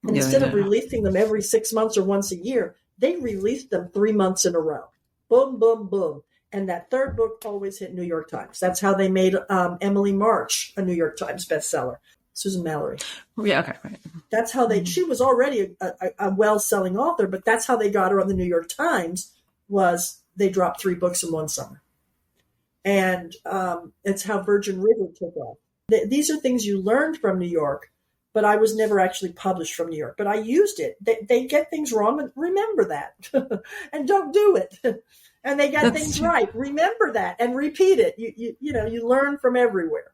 And instead of releasing them every 6 months or once a year, they released them 3 months in a row. Boom, boom, boom. And that third book always hit New York Times. That's how they made Emily March a New York Times bestseller. Susan Mallory. Yeah, okay, right. That's how she was already a well-selling author, but that's how they got her on the New York Times, was they dropped 3 books in one summer. And it's how Virgin River took off. These are things you learned from New York, but I was never actually published from New York. But I used it. They get things wrong, and remember that. And don't do it. And they get things right. Remember that and repeat it. You learn from everywhere.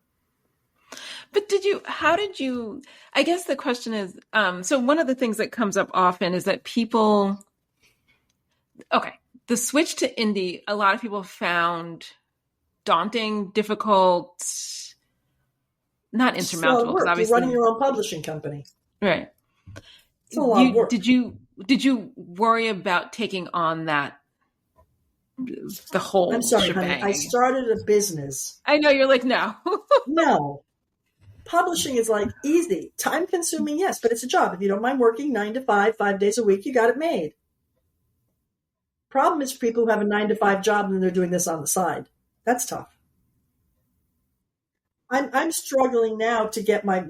But I guess the question is, so one of the things that comes up often is that people, the switch to indie, a lot of people found daunting, difficult, not insurmountable, because obviously you're running your own publishing company. Right. It's a lot of work. Did you worry about taking on the whole I'm sorry, shebang? honey. I started a business. I know, you're like, no. No. Publishing is like easy. Time consuming, yes, but it's a job. If you don't mind working 9 to 5, 5 days a week, you got it made. Problem is for people who have a 9 to 5 job and they're doing this on the side. That's tough. I'm struggling now to get my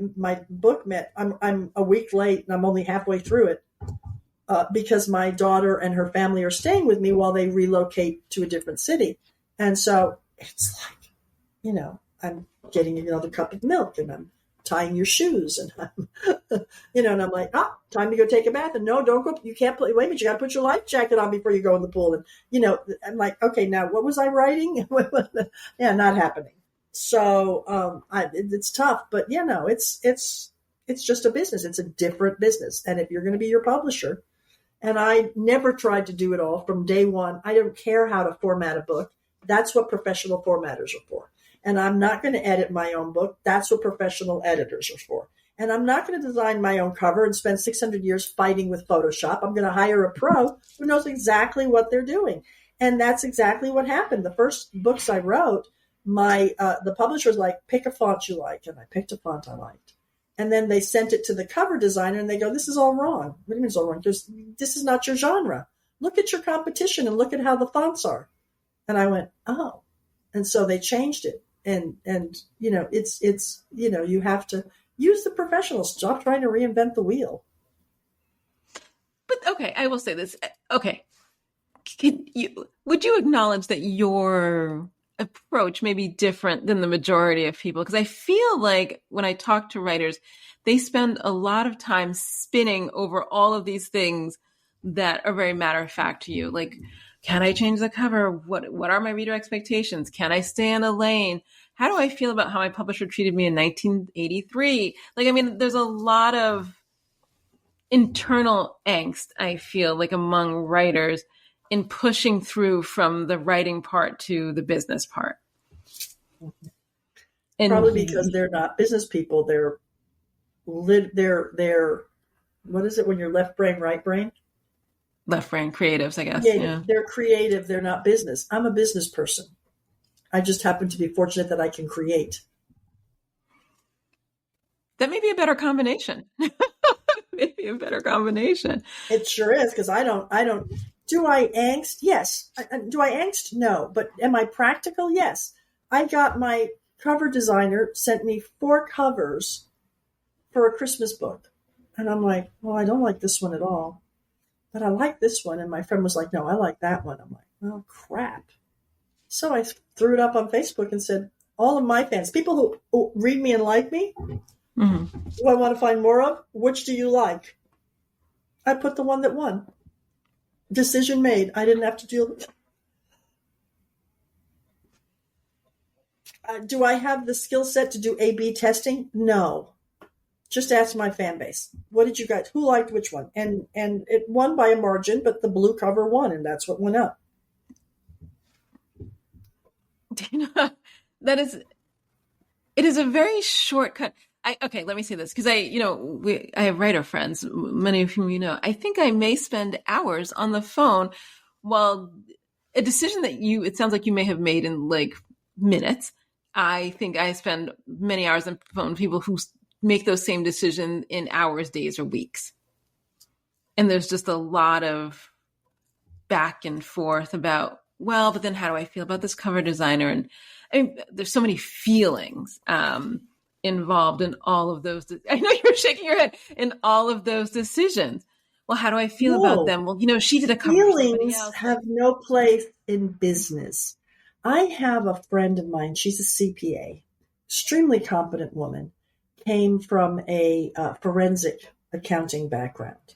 book met. I'm a week late and I'm only halfway through it because my daughter and her family are staying with me while they relocate to a different city. And so it's like, I'm getting another cup of milk and I'm tying your shoes and I'm, and I'm like, time to go take a bath. And no, don't go. You can't play. Wait a minute. You got to put your life jacket on before you go in the pool. And, I'm like, okay, now what was I writing? Yeah, not happening. So it's tough, but it's just a business. It's a different business. And if you're going to be your publisher, and I never tried to do it all from day one. I don't care how to format a book. That's what professional formatters are for. And I'm not going to edit my own book. That's what professional editors are for. And I'm not going to design my own cover and spend 600 years fighting with Photoshop. I'm going to hire a pro who knows exactly what they're doing. And that's exactly what happened. The first books I wrote, the publisher was like, pick a font you like. And I picked a font I liked. And then they sent it to the cover designer and they go, this is all wrong. What do you mean it's all wrong? This is not your genre. Look at your competition and look at how the fonts are. And I went, oh. And so they changed it. And it's you have to use the professionals. Stop trying to reinvent the wheel. But okay, I will say this. Okay. Would you acknowledge that your approach may be different than the majority of people? Because I feel like when I talk to writers, they spend a lot of time spinning over all of these things that are very matter of fact to you. Like, can I change the cover? What are my reader expectations? Can I stay in a lane? How do I feel about how my publisher treated me in 1983? Like, I mean, there's a lot of internal angst, I feel like, among writers in pushing through from the writing part to the business part. And probably because they're not business people. They're what is it when you're left brain, right brain? Left brain creatives, I guess. Creative. Yeah. They're creative. They're not business. I'm a business person. I just happen to be fortunate that I can create. That may be a better combination. Maybe a better combination. It sure is, because I don't. Do I angst? Yes. Do I angst? No. But am I practical? Yes. I got my cover designer sent me 4 covers for a Christmas book. And I'm like, well, I don't like this one at all. But I like this one. And my friend was like, no, I like that one. I'm like, oh, crap. So I threw it up on Facebook and said, all of my fans, people who read me and like me, who I want to find more of, which do you like? I put the one that won. Decision made. I didn't have to deal with it. Do I have the skill set to do A/B testing? No. Just ask my fan base. What did you guys? Who liked which one? And it won by a margin, but the blue cover won, and that's what went up. It is a very shortcut. Okay, let me say this, because I have writer friends, many of whom you know. I think I may spend hours on the phone while a decision that it sounds like you may have made in like minutes. I think I spend many hours on the phone with people who make those same decisions in hours, days, or weeks. And there's just a lot of back and forth about, well, but then how do I feel about this cover designer? And I mean, there's so many feelings involved in all of those. I know you're shaking your head in all of those decisions. Well, how do I feel about them? Well, she did a cover for somebody else. Feelings have no place in business. I have a friend of mine. She's a CPA, extremely competent woman, came from a forensic accounting background.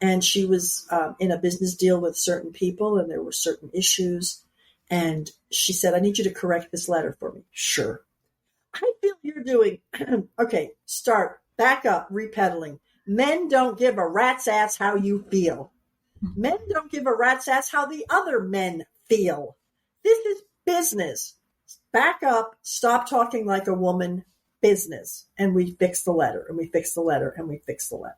And she was in a business deal with certain people, and there were certain issues. And she said, I need you to correct this letter for me. Sure. I feel you're doing, okay, back up, repedaling. Men don't give a rat's ass how you feel. Men don't give a rat's ass how the other men feel. This is business. Back up, stop talking like a woman, business. And we fix the letter, and we fix the letter, and we fix the letter.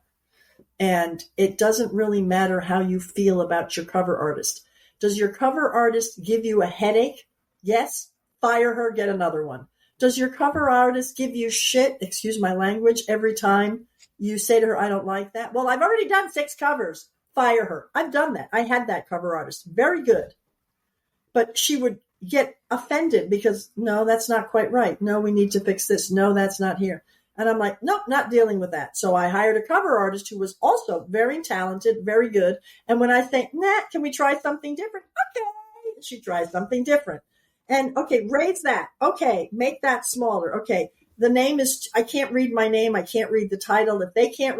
And it doesn't really matter how you feel about your cover artist. Does your cover artist give you a headache? Yes. Fire her, get another one. Does your cover artist give you shit, excuse my language, every time you say to her, I don't like that? Well, I've already done 6 covers. Fire her. I've done that. I had that cover artist. Very good. But she would get offended because, no, that's not quite right. No, we need to fix this. No, that's not here. And I'm like, nope, not dealing with that. So I hired a cover artist who was also very talented, very good. And when I think, can we try something different? Okay. She tries something different. And okay, raise that. Okay, make that smaller. Okay, the name is, I can't read my name. I can't read the title. If I can't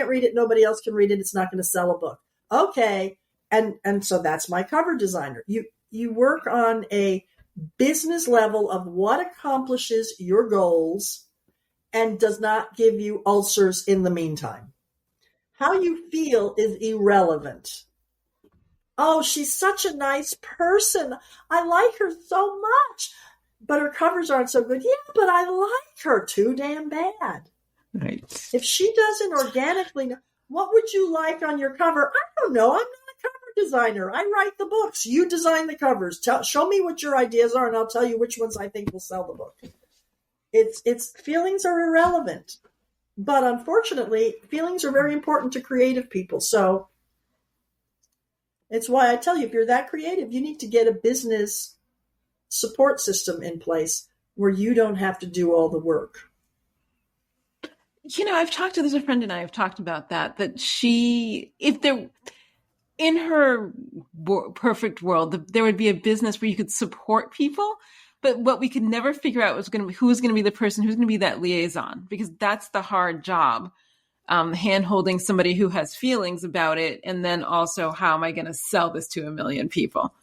read it, nobody else can read it. It's not going to sell a book. Okay. And so that's my cover designer. You work on a business level of what accomplishes your goals and does not give you ulcers in the meantime. How you feel is irrelevant. Oh, she's such a nice person. I like her so much. But her covers aren't so good. Yeah, but I like her too damn bad. Right. If she doesn't organically, what would you like on your cover? I don't know. I'm not a cover designer. I write the books. You design the covers. Show me what your ideas are, and I'll tell you which ones I think will sell the book. It's feelings are irrelevant. But unfortunately, feelings are very important to creative people. So it's why I tell you, if you're that creative, you need to get a business support system in place where you don't have to do all the work. There's a friend and I have talked about that if there, in her perfect world, there would be a business where you could support people. But what we could never figure out was who's going to be the person who's going to be that liaison, because that's the hard job. Hand holding somebody who has feelings about it. And then also, how am I going to sell this to a million people?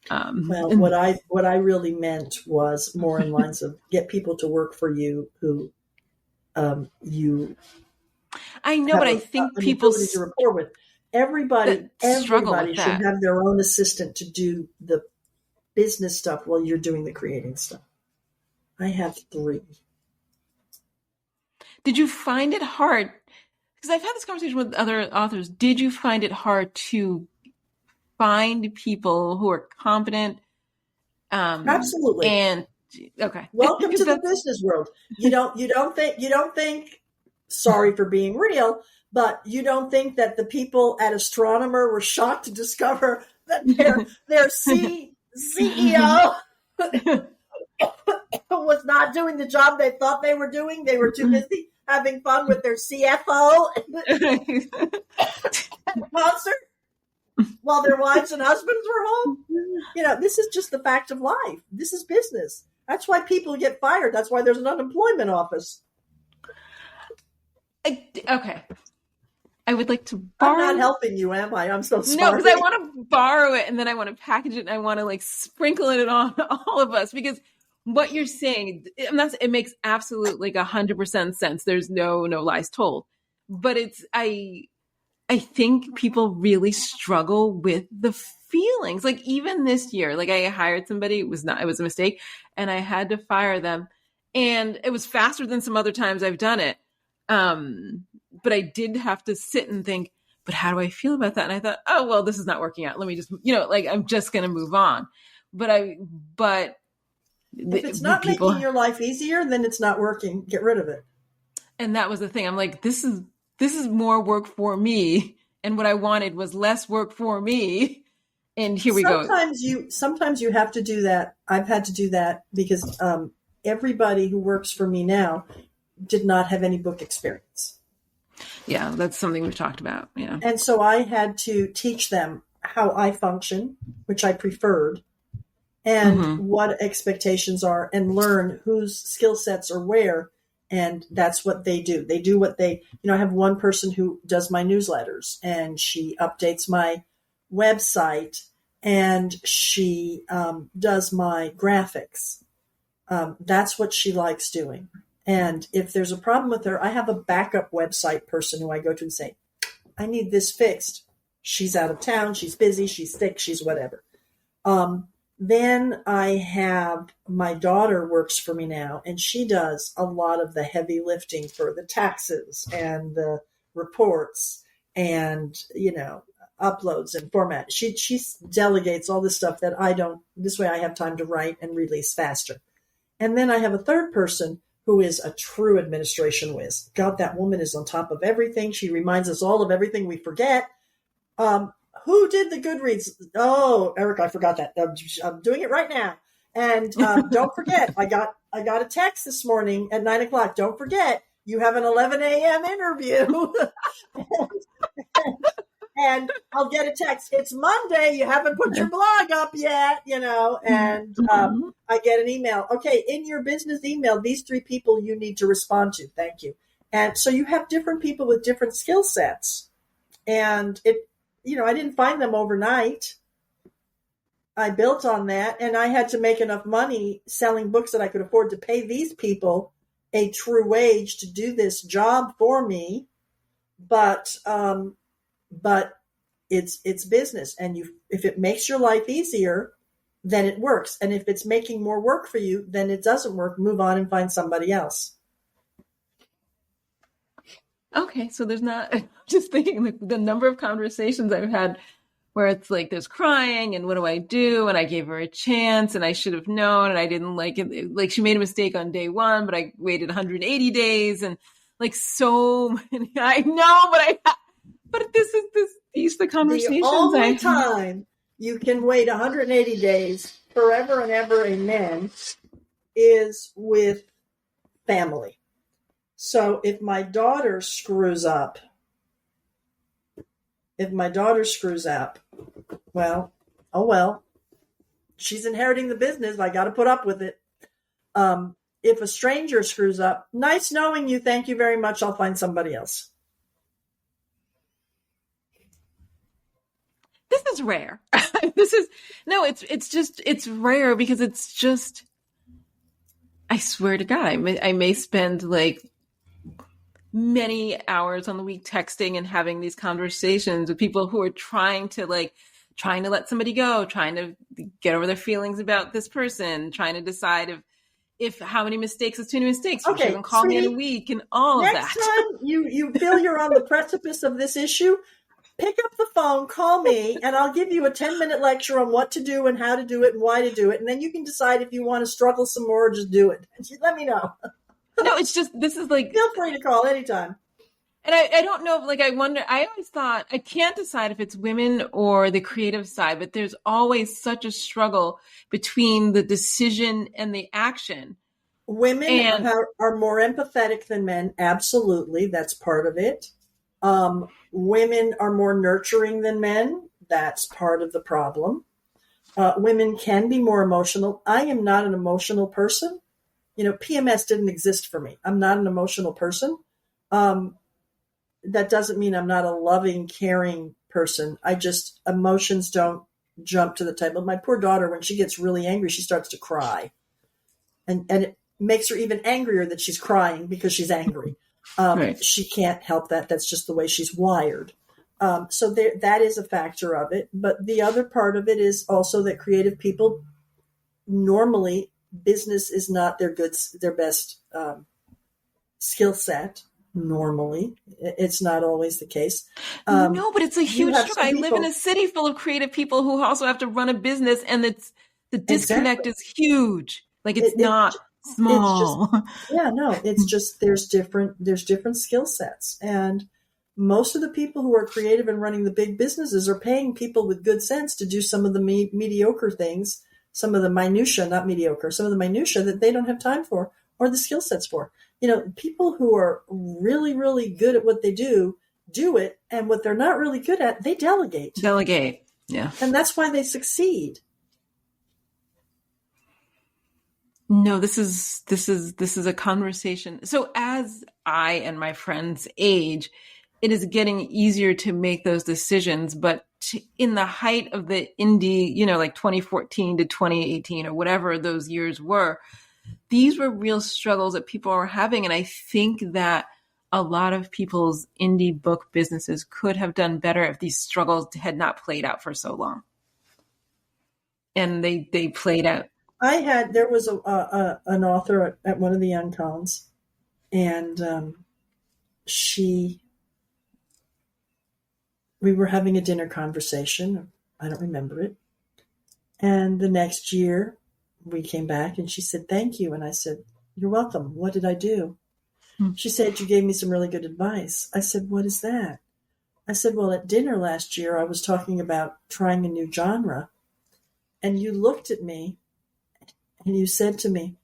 What I really meant was more in lines of get people to work for you who you. I know, but I think people to rapport with. Everybody should have their own assistant to do the business stuff while you're doing the creating stuff. I have 3. Did you find it hard? Because I've had this conversation with other authors. Did you find it hard to find people who are competent? Absolutely. And okay. Welcome to the business world. You don't think, sorry for being real, but you don't think that the people at Astronomer were shocked to discover that their CEO was not doing the job they thought they were doing. They were too busy having fun with their CFO at the concert while their wives and husbands were home. This is just the fact of life. This is business. That's why people get fired. That's why there's an unemployment office. Okay. I would like to borrow. I'm not helping you, am I? I'm so sorry. No, because I want to borrow it and then I want to package it and I want to sprinkle it on all of us, because what you're saying, it makes absolute 100% sense. There's no lies told, but I think people really struggle with the feelings. Even this year, I hired somebody, it was a mistake, and I had to fire them, and it was faster than some other times I've done it. But I did have to sit and think, but how do I feel about that? And I thought, oh, well, this is not working out. Let me just, I'm just going to move on. But if it's not making your life easier, then it's not working. Get rid of it. And that was the thing. I'm like, this is more work for me. And what I wanted was less work for me. And here we go. Sometimes you have to do that. I've had to do that because everybody who works for me now did not have any book experience. Yeah, that's something we've talked about. Yeah. And so I had to teach them how I function, which I preferred, and what expectations are, and learn whose skill sets are where. And that's what they do. They do what I have one person who does my newsletters, and she updates my website, and she does my graphics. That's what she likes doing. And if there's a problem with her, I have a backup website person who I go to and say, I need this fixed. She's out of town. She's busy. She's sick. She's whatever. Then I have my daughter works for me now, and she does a lot of the heavy lifting for the taxes and the reports and, uploads and format. She delegates all this stuff that I don't. This way I have time to write and release faster. And then I have a third person who is a true administration whiz. God, that woman is on top of everything. She reminds us all of everything we forget. Who did the Goodreads? Oh, Eric, I forgot that. I'm doing it right now. And don't forget, I got a text this morning at 9:00. Don't forget, you have an 11 a.m. interview. And I'll get a text. It's Monday. You haven't put your blog up yet, and I get an email. Okay, in your business email, these 3 people you need to respond to. Thank you. And so you have different people with different skill sets. And I didn't find them overnight. I built on that, and I had to make enough money selling books that I could afford to pay these people a true wage to do this job for me. But it's business, and if it makes your life easier, then it works. And if it's making more work for you, then it doesn't work. Move on and find somebody else. Okay, so there's not, just thinking the number of conversations I've had where it's there's crying and what do I do? And I gave her a chance and I should have known and I didn't like it. She made a mistake on day 1, but I waited 180 days. And Like so many, I know, but these are the conversations. The only time you can wait 180 days forever and ever, amen, is with family. So if my daughter screws up, well, oh well, she's inheriting the business. I got to put up with it. If a stranger screws up, nice knowing you. Thank you very much. I'll find somebody else. This is rare. It's rare because it's just, I swear to God, I may spend like many hours on the week texting and having these conversations with people who are trying to let somebody go, trying to get over their feelings about this person, trying to decide if how many mistakes is too many mistakes. Okay, you can call me in a week and all of that. Next time you feel you're on the precipice of this issue, pick up the phone, call me, and I'll give you a 10-minute lecture on what to do and how to do it and why to do it. And then you can decide if you want to struggle some more or just do it. Let me know. No, it's just, this is like... Feel free to call anytime. And I don't know, I wonder, I always thought, I can't decide if it's women or the creative side, but there's always such a struggle between the decision and the action. Women are more empathetic than men. Absolutely. That's part of it. Women are more nurturing than men. That's part of the problem. Women can be more emotional. I am not an emotional person. PMS didn't exist for me. I'm not an emotional person. That doesn't mean I'm not a loving, caring person. Emotions don't jump to the table. My poor daughter, when she gets really angry, she starts to cry. And it makes her even angrier that she's crying because she's angry. Right. She can't help that. That's just the way she's wired. So that is a factor of it. But the other part of it is also that creative people, normally, business is not their best skill set. Normally, it's not always the case. No, but it's a huge struggle. I live in a city full of creative people who also have to run a business, and the disconnect is huge. Like it's not small. It's just there's different skill sets, and most of the people who are creative and running the big businesses are paying people with good sense to do some of the mediocre things, some of the minutia, not mediocre, some of the minutia that they don't have time for or the skill sets for. People who are really, really good at what they do it, and what they're not really good at, they delegate. Yeah. And that's why they succeed. No, this is a conversation. So as I and my friends age, it is getting easier to make those decisions. But in the height of the indie, like 2014 to 2018 or whatever those years were, these were real struggles that people are having. And I think that a lot of people's indie book businesses could have done better if these struggles had not played out for so long. And they played out. There was an author at one of the Young Cons, and we were having a dinner conversation. I don't remember it. And the next year we came back and she said, "Thank you." And I said, "You're welcome. What did I do?" She said, "You gave me some really good advice." I said, "What is that?" I said, "Well, at dinner last year, I was talking about trying a new genre. And you looked at me and you said to me,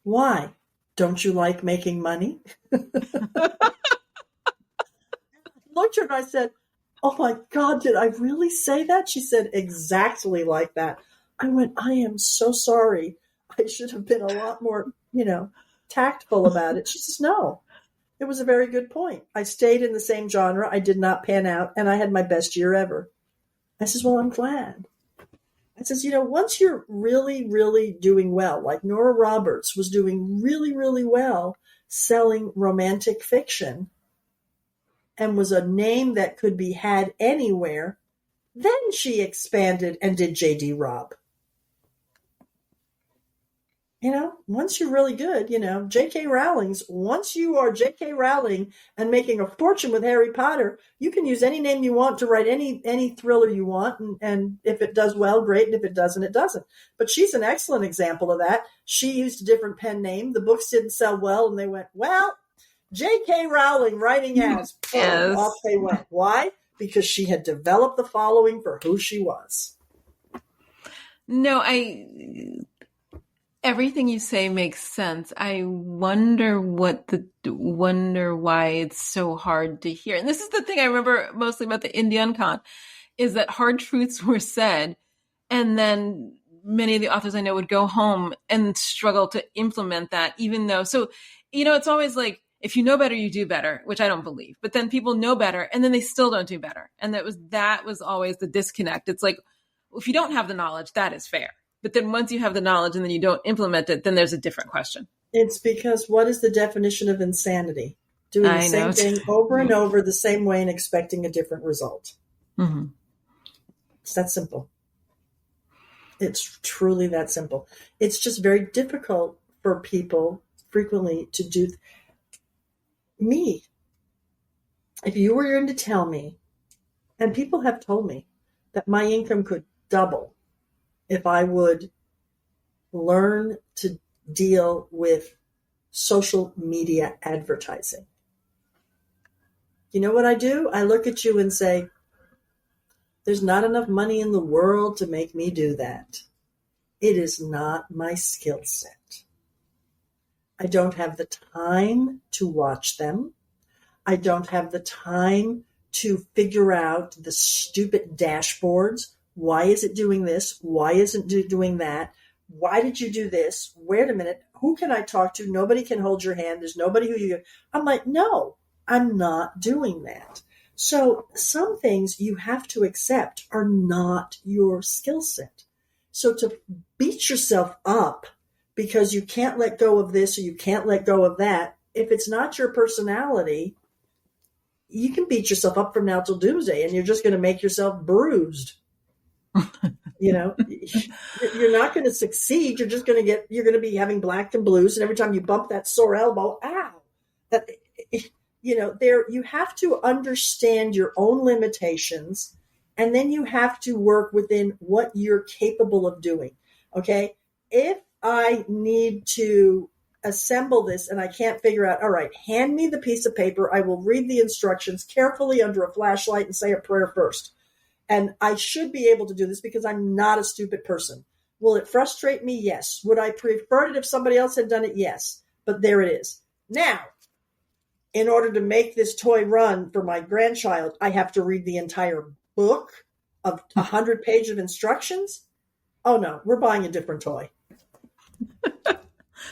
'Why? Don't you like making money?'" I looked at her and I said, "Oh my God, did I really say that?" She said, "Exactly like that." I went, "I am so sorry. I should have been a lot more, tactful about it." She says, "No, it was a very good point. I stayed in the same genre. I did not pan out, and I had my best year ever." I says, "Well, I'm glad." I says, once you're really, really doing well, like Nora Roberts was doing really, really well selling romantic fiction and was a name that could be had anywhere, then she expanded and did J.D. Robb. Once you're really good, J.K. Rowling's, once you are J.K. Rowling and making a fortune with Harry Potter, you can use any name you want to write any thriller you want. And if it does well, great. And if it doesn't, it doesn't. But she's an excellent example of that. She used a different pen name. The books didn't sell well. And they went, "Well, J.K. Rowling writing ads, boom, Yes. off they went. Why? Because she had developed the following for who she was. No, everything you say makes sense. I wonder why it's so hard to hear. And this is the thing I remember mostly about the Indian con is that hard truths were said, and then many of the authors I know would go home and struggle to implement that, even though, so, it's always like, if you know better, you do better, which I don't believe. But then people know better and then they still don't do better. And that was always the disconnect. It's like, if you don't have the knowledge, that is fair. But then once you have the knowledge and then you don't implement it, then there's a different question. It's because what is the definition of insanity? Doing the same thing over and over the same way and expecting a different result. Mm-hmm. It's that simple. It's truly that simple. It's just very difficult for people frequently to do. Me, if you were going to tell me, and people have told me that my income could double if I would learn to deal with social media advertising. You know what I do? I look at you and say, there's not enough money in the world to make me do that. It is not my skill set. I don't have the time to watch them. I don't have the time to figure out the stupid dashboards. Why is it doing this? Why isn't it doing that? Why did you do this? Wait a minute. Who can I talk to? Nobody can hold your hand. There's nobody who you... I'm like, no, I'm not doing that. So some things you have to accept are not your skill set. So to beat yourself up because you can't let go of this or you can't let go of that, if it's not your personality, you can beat yourself up from now till doomsday and you're just going to make yourself bruised. You're not going to succeed. You're going to be having black and blues. And every time you bump that sore elbow, ow, you have to understand your own limitations. And then you have to work within what you're capable of doing. Okay. If I need to assemble this and I can't figure out, all right, hand me the piece of paper. I will read the instructions carefully under a flashlight and say a prayer first. And I should be able to do this because I'm not a stupid person. Will it frustrate me? Yes. Would I prefer it if somebody else had done it? Yes. But there it is. Now, in order to make this toy run for my grandchild, I have to read the entire book of 100 pages of instructions. Oh no, we're buying a different toy.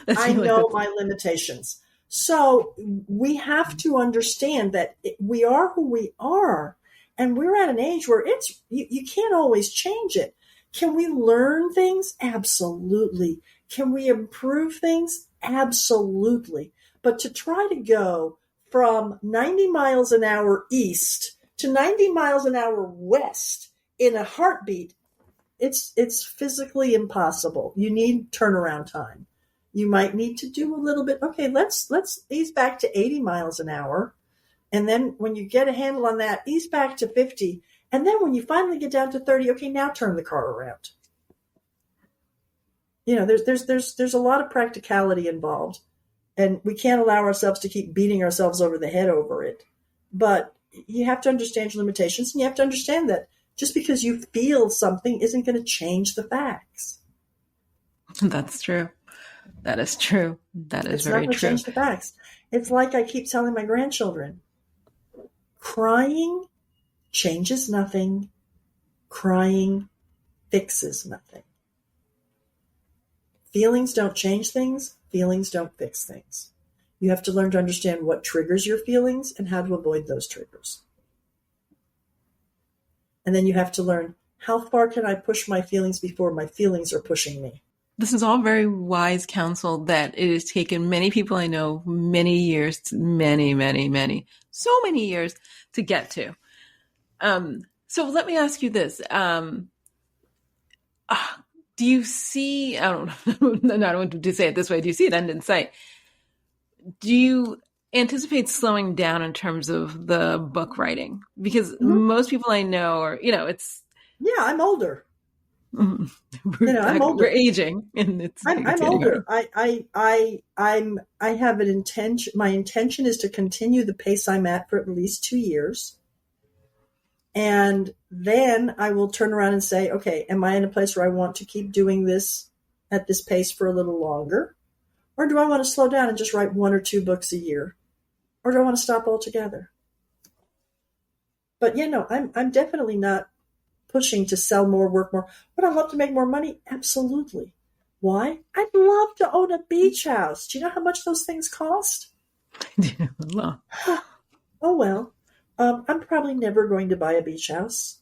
I know my limitations. So we have to understand that we are who we are. And we're at an age where you can't always change it. Can we learn things? Absolutely. Can we improve things? Absolutely. But to try to go from 90 miles an hour east to 90 miles an hour west in a heartbeat, it's physically impossible. You need turnaround time. You might need to do a little bit. Okay, let's ease back to 80 miles an hour. And then when you get a handle on that, ease back to 50. And then when you finally get down to 30, okay, now turn the car around. There's a lot of practicality involved. And we can't allow ourselves to keep beating ourselves over the head over it. But you have to understand your limitations, and you have to understand that just because you feel something isn't going to change the facts. That's true. That is true. That is very true. It's not going to change the facts. It's like I keep telling my grandchildren, crying changes nothing. Crying fixes nothing. Feelings don't change things. Feelings don't fix things. You have to learn to understand what triggers your feelings and how to avoid those triggers. And then you have to learn, how far can I push my feelings before my feelings are pushing me? This is all very wise counsel that it has taken many people I know many years, so many years to get to. So let me ask you this. Do you see, I don't want to say it this way, do you see it end in sight? Do you anticipate slowing down in terms of the book writing? Because most people I know are, it's... Yeah, I'm older. I'm older. We're aging, and I'm older. I have an intention. My intention is to continue the pace I'm at for at least 2 years. And then I will turn around and say, okay, am I in a place where I want to keep doing this at this pace for a little longer? Or do I want to slow down and just write 1 or 2 books a year? Or do I want to stop altogether? But, I'm definitely not pushing to sell more, work more. Would I love to make more money? Absolutely. Why? I'd love to own a beach house. Do you know how much those things cost? Oh, well. I'm probably never going to buy a beach house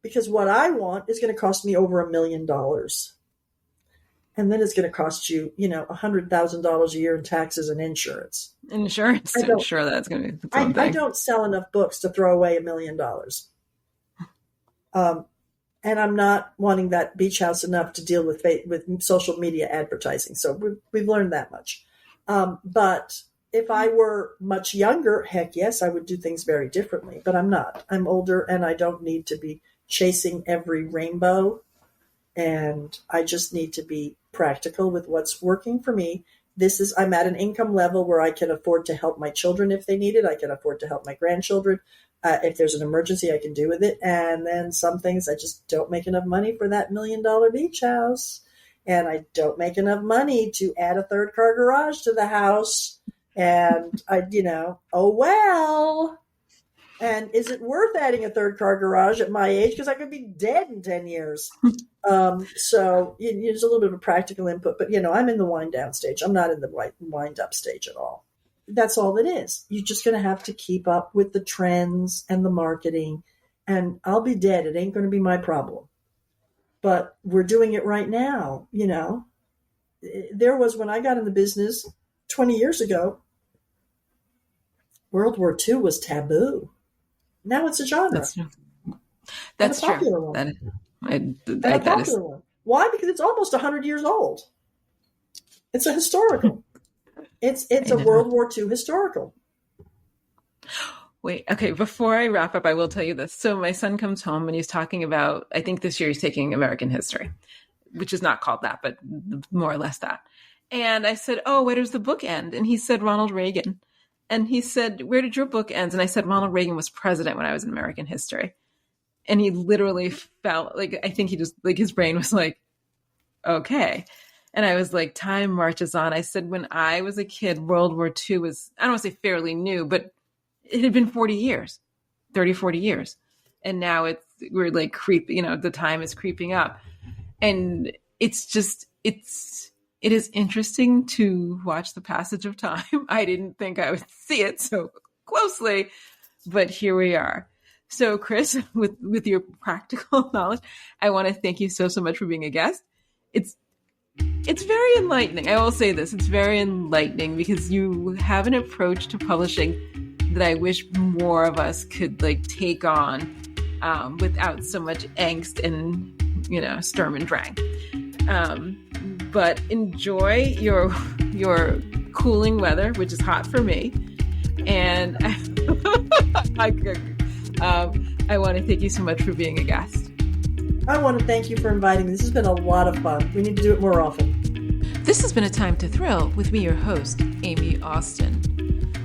because what I want is going to cost me over $1 million. And then it's going to cost you, $100,000 a year in taxes and insurance. I'm sure that's going to be something. I don't sell enough books to throw away $1 million. And I'm not wanting that beach house enough to deal with social media advertising. So we've learned that much. But if I were much younger, heck yes, I would do things very differently. But I'm not. I'm older, and I don't need to be chasing every rainbow. And I just need to be practical with what's working for me. I'm at an income level where I can afford to help my children if they need it. I can afford to help my grandchildren. If there's an emergency, I can do with it. And then some things I just don't make enough money for that $1 million beach house. And I don't make enough money to add a 3rd-car garage to the house. And oh well. And is it worth adding a 3rd-car garage at my age? Because I could be dead in 10 years. So there's a little bit of a practical input, but I'm in the wind down stage. I'm not in the wind up stage at all. That's all it is. You're just going to have to keep up with the trends and the marketing, and I'll be dead. It ain't going to be my problem. But we're doing it right now. There was, when I got in the business 20 years ago, World War II was taboo. Now it's a genre. That's true. Popular one. Popular one. Why? Because it's almost 100 years old. It's a historical. It's a World War II historical. Wait, okay. Before I wrap up, I will tell you this. So my son comes home and he's talking about, I think this year he's taking American history, which is not called that, but more or less that. And I said, oh, where does the book end? And he said, Ronald Reagan. And he said, where did your book end? And I said, Ronald Reagan was president when I was in American history. And he literally felt like, I think he just, like, his brain was like, okay. And I was like, time marches on. I said, when I was a kid, World War II was, I don't want to say fairly new, but it had been 40 years, 30, 40 years. And now we're like the time is creeping up. And it is interesting to watch the passage of time. I didn't think I would see it so closely, but here we are. So Chris, with your practical knowledge, I want to thank you so much for being a guest. It's very enlightening. I will say this, it's very enlightening because you have an approach to publishing that I wish more of us could take on without so much angst and, Sturm und Drang. But enjoy your cooling weather, which is hot for me. And I want to thank you so much for being a guest. I want to thank you for inviting me. This has been a lot of fun. We need to do it more often. This has been A Time to Thrill with me, your host, Aime Austin.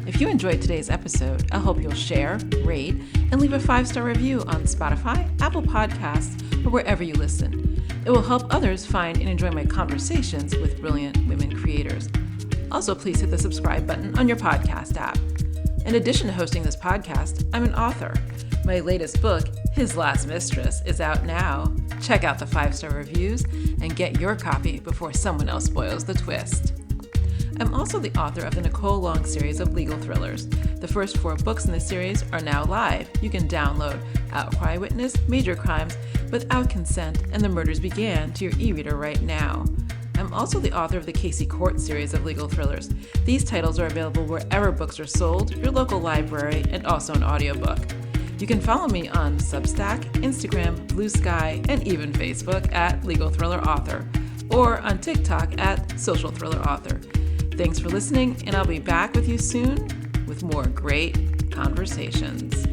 If you enjoyed today's episode, I hope you'll share, rate, and leave a 5-star review on Spotify, Apple Podcasts, or wherever you listen. It will help others find and enjoy my conversations with brilliant women creators. Also, please hit the subscribe button on your podcast app. In addition to hosting this podcast, I'm an author. My latest book, His Last Mistress, is out now. Check out the 5-star reviews and get your copy before someone else spoils the twist. I'm also the author of the Nicole Long series of legal thrillers. The first 4 books in the series are now live. You can download Outcry Witness, Major Crimes, Without Consent, and The Murders Began to your e-reader right now. I'm also the author of the Casey Court series of legal thrillers. These titles are available wherever books are sold, your local library, and also an audiobook. You can follow me on Substack, Instagram, Blue Sky, and even Facebook at Legal Thriller Author, or on TikTok at Social Thriller Author. Thanks for listening, and I'll be back with you soon with more great conversations.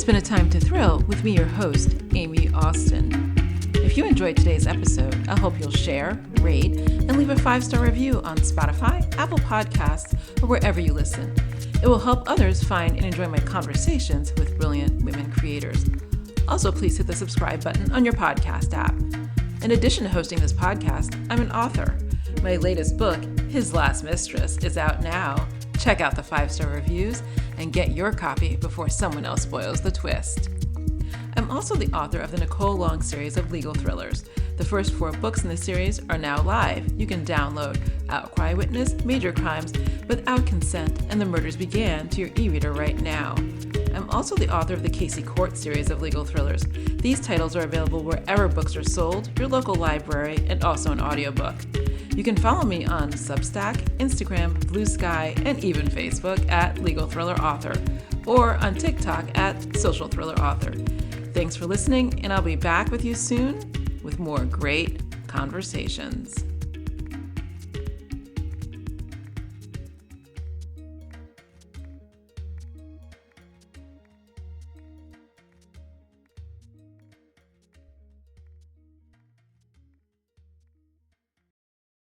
been a Time to Thrill with me, your host, Aime Austin. If you enjoyed today's episode, I hope you'll share, rate, and leave a 5-star review on Spotify, Apple Podcasts, or wherever you listen. It will help others find and enjoy my conversations with brilliant women creators. Also, please hit the subscribe button on your podcast app. In addition to hosting this podcast, I'm an author. My latest book, His Last Mistress, is out now. Check out the 5-star reviews and get your copy before someone else spoils the twist. I'm also the author of the Nicole Long series of legal thrillers. The first 4 books in the series are now live. You can download Outcry Witness, Major Crimes, Without Consent, and The Murders Began to your e-reader right now. I'm also the author of the Casey Court series of legal thrillers. These titles are available wherever books are sold, your local library, and also an audiobook. You can follow me on Substack, Instagram, Blue Sky, and even Facebook at Legal Thriller Author, or on TikTok at Social Thriller Author. Thanks for listening, and I'll be back with you soon with more great conversations.